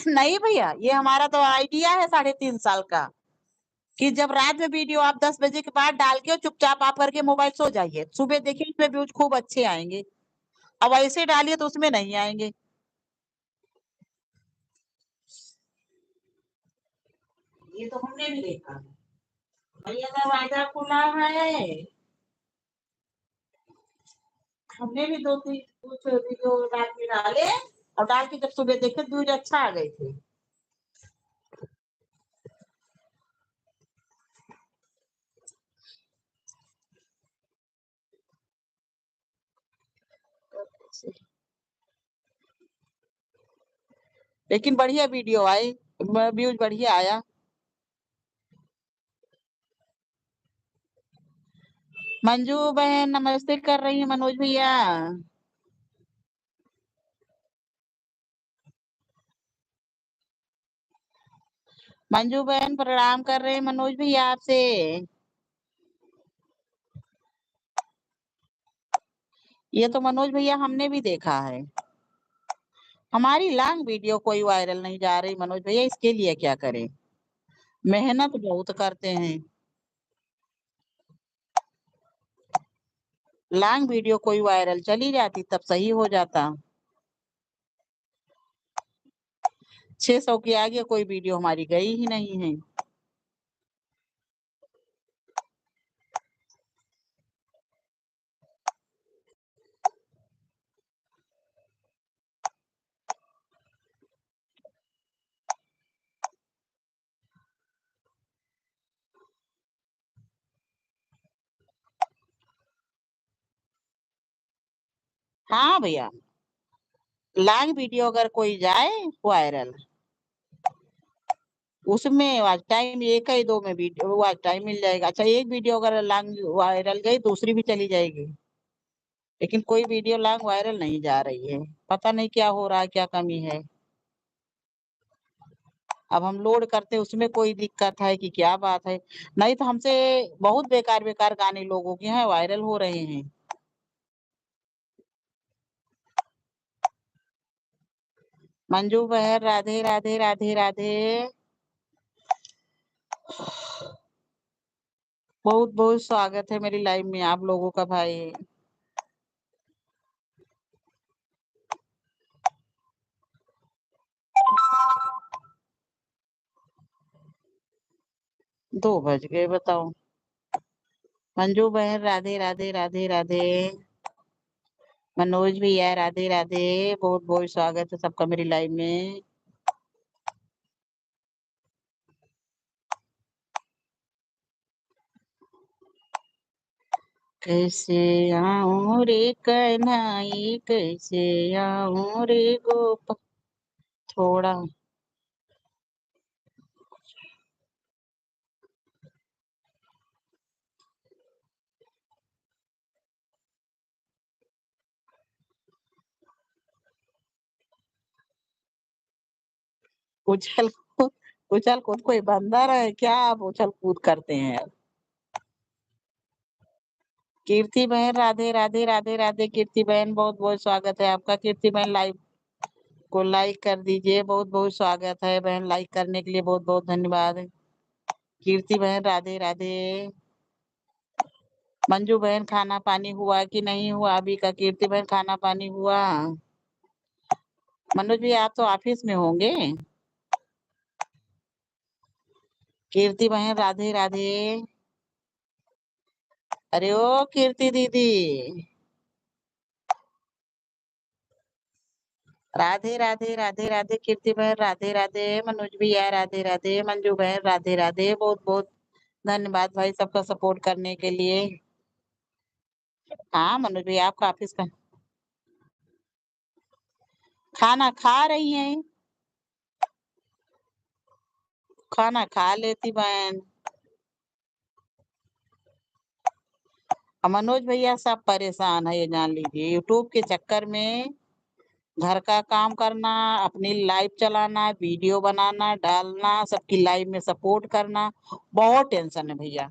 नहीं भैया, ये हमारा तो आइडिया है 3.5 साल का, कि जब रात में वीडियो आप 10 बजे के बाद डाल के चुपचाप आप करके मोबाइल सो जाइए, सुबह देखिए उसमें व्यूज खूब अच्छे आएंगे। अब ऐसे डालिए तो उसमें नहीं आएंगे। ये तो हमने भी देखा है। भैया दरवाजा खुला है। हमने भी दो तीन कुछ वीडियो रात में डाले, और डाल के जब सुबह देखे व्यूज अच्छा आ गए थे। लेकिन बढ़िया वीडियो आए, व्यूज बढ़िया आया। मंजू बहन नमस्ते कर रही है मनोज भैया। मंजू बहन प्रणाम कर रहे हैं मनोज भैया आपसे। ये तो मनोज भैया हमने भी देखा है। हमारी लॉन्ग वीडियो कोई वायरल नहीं जा रही मनोज भैया, इसके लिए क्या करें? मेहनत बहुत करते हैं। लॉन्ग वीडियो कोई वायरल चली जाती तब सही हो जाता। 600 के आगे कोई वीडियो हमारी गई ही नहीं है। हाँ भैया, लॉन्ग वीडियो अगर कोई जाए वायरल, उसमें वॉच टाइम एक ही दो में वीडियो वॉच टाइम मिल जाएगा। अच्छा, एक वीडियो अगर लॉन्ग वायरल गई दूसरी भी चली जाएगी, लेकिन कोई वीडियो लॉन्ग वायरल नहीं जा रही है। पता नहीं क्या हो रहा है, क्या कमी है। अब हम लोड करते उसमें कोई दिक्कत है कि क्या बात है? नहीं तो हमसे बहुत बेकार बेकार गाने लोगों के हैं वायरल हो रहे हैं। मंजू बहन राधे राधे राधे राधे। बहुत बहुत स्वागत है मेरी लाइफ में आप लोगों का भाई। 2 बज गए बताओ। मंजू बहन राधे राधे राधे राधे। मनोज भैया राधे राधे। बहुत बहुत स्वागत है सबका मेरी लाइफ में। कैसे आऊं रे कन्हई, कैसे आऊं रे गोपाल। थोड़ा उछल कूद। उछल कूद कोई बंदर है क्या? आप उछल कूद करते हैं? कीर्ति बहन राधे राधे राधे राधे। कीर्ति बहन बहुत बहुत स्वागत है आपका। कीर्ति बहन लाइव को लाइक कर दीजिए। बहुत बहुत स्वागत है बहन, लाइक करने के लिए बहुत बहुत धन्यवाद। कीर्ति बहन राधे राधे। मंजू बहन खाना पानी हुआ कि नहीं हुआ अभी का? कीर्ति बहन खाना पानी हुआ? मनोज जी आप तो ऑफिस में होंगे। कीर्ति बहन राधे राधे। अरे ओ कीर्ति दीदी, राधे राधे राधे राधे। कीर्ति बहन राधे राधे। मनोज भैया राधे राधे। मंजू बहन राधे राधे। बहुत बहुत धन्यवाद भाई सबका सपोर्ट करने के लिए। हाँ मनोज भैया आपका ऑफिस का खाना खा रही हैं? खाना खा लेती बहन। मनोज भैया सब परेशान है, ये जान लीजिए। यूट्यूब के चक्कर में घर का काम करना, अपनी लाइव चलाना, वीडियो बनाना डालना, सबकी लाइव में सपोर्ट करना, बहुत टेंशन है भैया।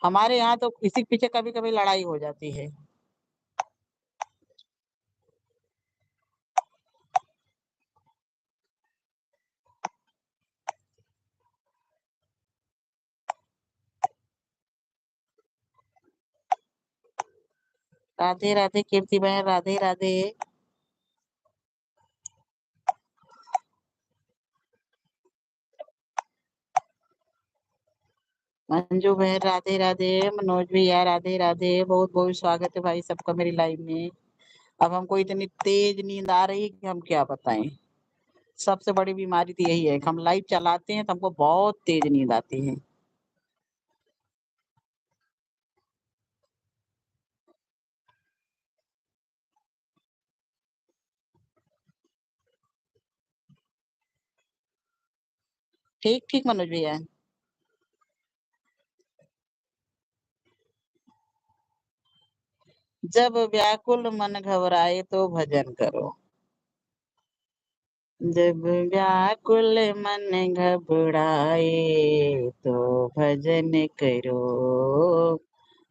हमारे यहाँ तो इसी के पीछे कभी कभी लड़ाई हो जाती है। राधे राधे कीर्ति बहन राधे राधे। मंजू बहन राधे राधे। मनोज भैया राधे राधे। बहुत बहुत स्वागत है भाई सबका मेरी लाइफ में। अब हमको इतनी तेज नींद आ रही है कि हम क्या बताएं। सबसे बड़ी बीमारी तो यही है कि हम लाइव चलाते हैं तो हमको बहुत तेज नींद आती है। ठीक ठीक मनोज भैया। जब व्याकुल मन घबराए तो भजन करो। जब व्याकुल मन घबराए तो भजन करो।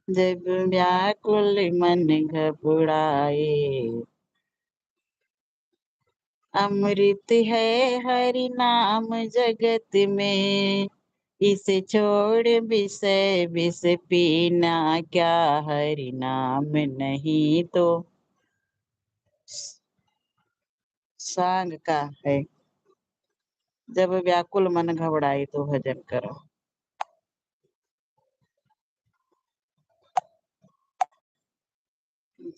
जब व्याकुल मन घबराए। अमृत है हरि नाम जगत में, इसे छोड़ विषय विष पीना क्या। हरि नाम नहीं तो सांग का है। जब व्याकुल मन घबराए तो भजन करो।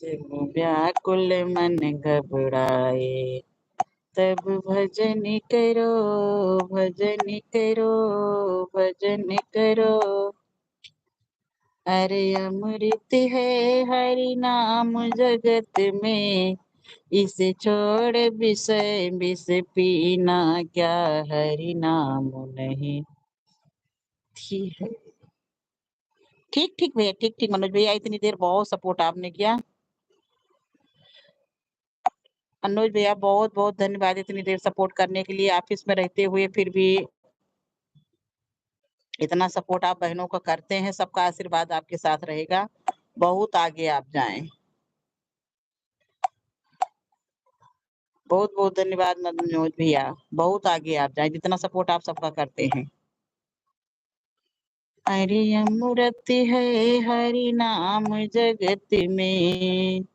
जब व्याकुल मन घबराए तब भजन करो। भजन करो। भजन करो। अरे अमृत है हरि नाम जगत में, इसे छोड़ विषय विष पीना क्या। हरि नाम नहीं। ठीक है। ठीक ठीक भैया, ठीक ठीक मनोज भैया, इतनी देर बहुत सपोर्ट आपने किया। मनोज भैया बहुत बहुत धन्यवाद इतनी देर सपोर्ट करने के लिए। ऑफिस में रहते हुए फिर भी इतना सपोर्ट आप बहनों का करते हैं। सबका आशीर्वाद आपके साथ रहेगा। बहुत आगे आप जाएं। बहुत बहुत धन्यवाद मनोज भैया। बहुत आगे आप जाएं जितना सपोर्ट आप सबका करते हैं। हरि अमृत है हरि नाम जगत में,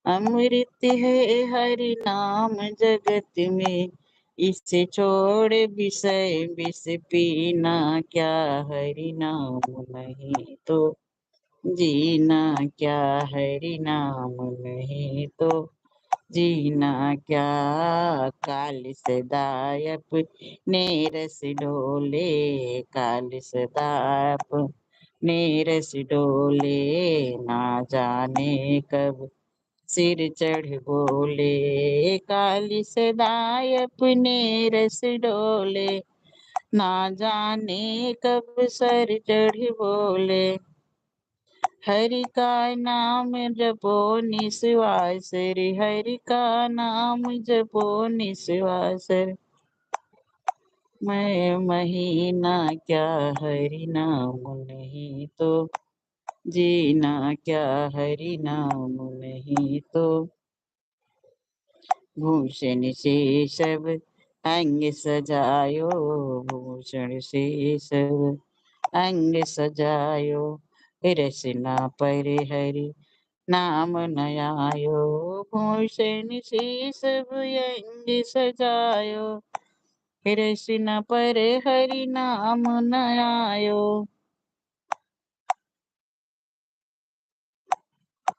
अमृत है हरि नाम जगत में, इसे छोड़ विषय विष पीना क्या। हरि नाम नहीं तो जीना क्या। हरि नाम नहीं तो जीना क्या। काल सदायप नेरस डोले। काल सदायप नेरस डोले, ना जाने कब सिर चढ़ बोले। काली सदायप नेरस डोले, ना जाने कब सर चढ़ बोले। हरि का नाम जपो निस्वास रे, हरि का नाम जपो निस्वास। मैं महीना क्या हरि नाम नहीं तो जीना क्या। हरि नाम नहीं तो भूषण से सब अंग सजायो। भूषण से सब अंग सजायो, रसना पर हरि नाम नयायो। भूषण से सब अंग सजायो, रसना पर हरि नाम नयायो।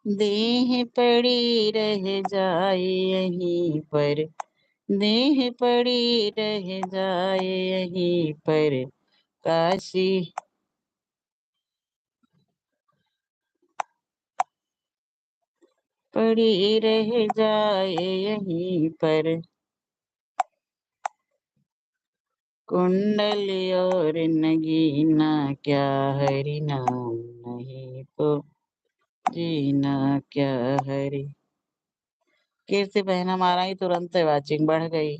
देह पड़ी रह जाए यहीं पर, देह पड़ी रह जाए यहीं पर, काशी पड़ी रह जाए यहीं पर। कुंडल और नगीना क्या हरि नाम नहीं तो जीना क्या। हरि कीर्ति बहन हमारा ही तुरंत वाचिंग बढ़ गई।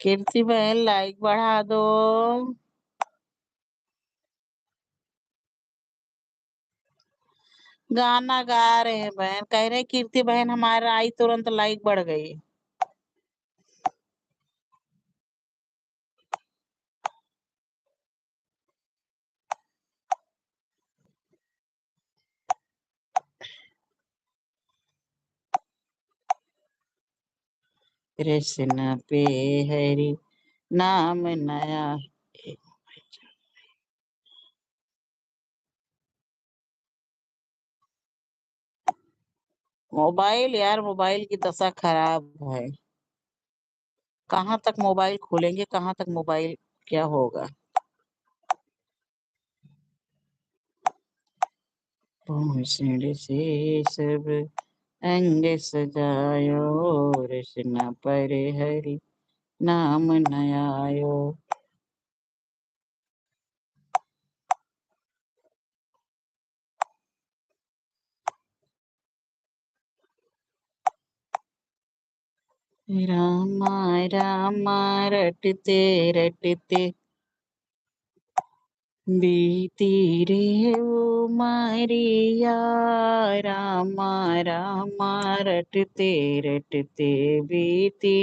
कीर्ति बहन लाइक बढ़ा दो। गाना गा रहे हैं बहन, कह रहे कीर्ति बहन हमारा आई तुरंत लाइक बढ़ गई। कृष्ण पे हरि नाम नया। मोबाइल यार, मोबाइल की दशा खराब है। कहाँ तक मोबाइल खोलेंगे, कहाँ तक मोबाइल क्या होगा। भूषण से सब अंग सजायो, रसना पर हरि नाम न आयो। रामा रामा रटते रटते बीती रे उमरिया। रामा रामा रटते रटते बीती।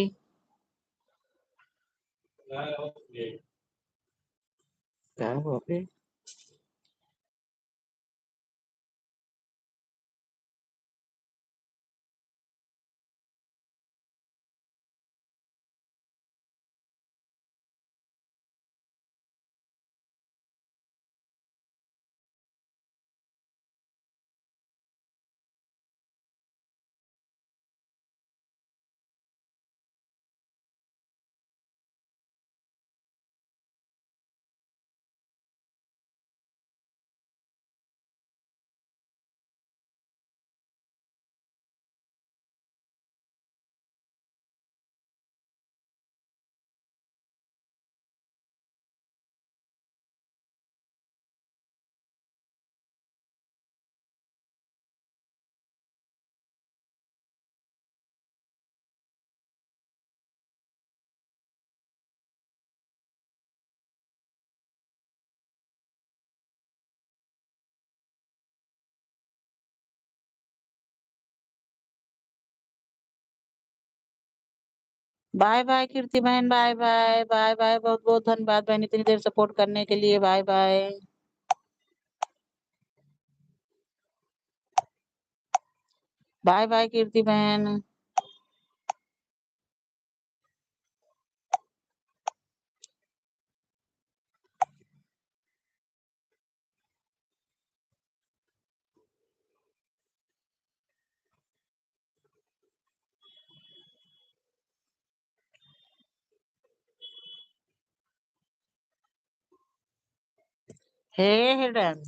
क्या हुआ बे? बाय बाय कीर्ति बहन, बाय बाय बाय बाय। बहुत बहुत धन्यवाद बहन इतनी देर सपोर्ट करने के लिए। Bye bye. Bye bye Kirti बहन। हे हिडन।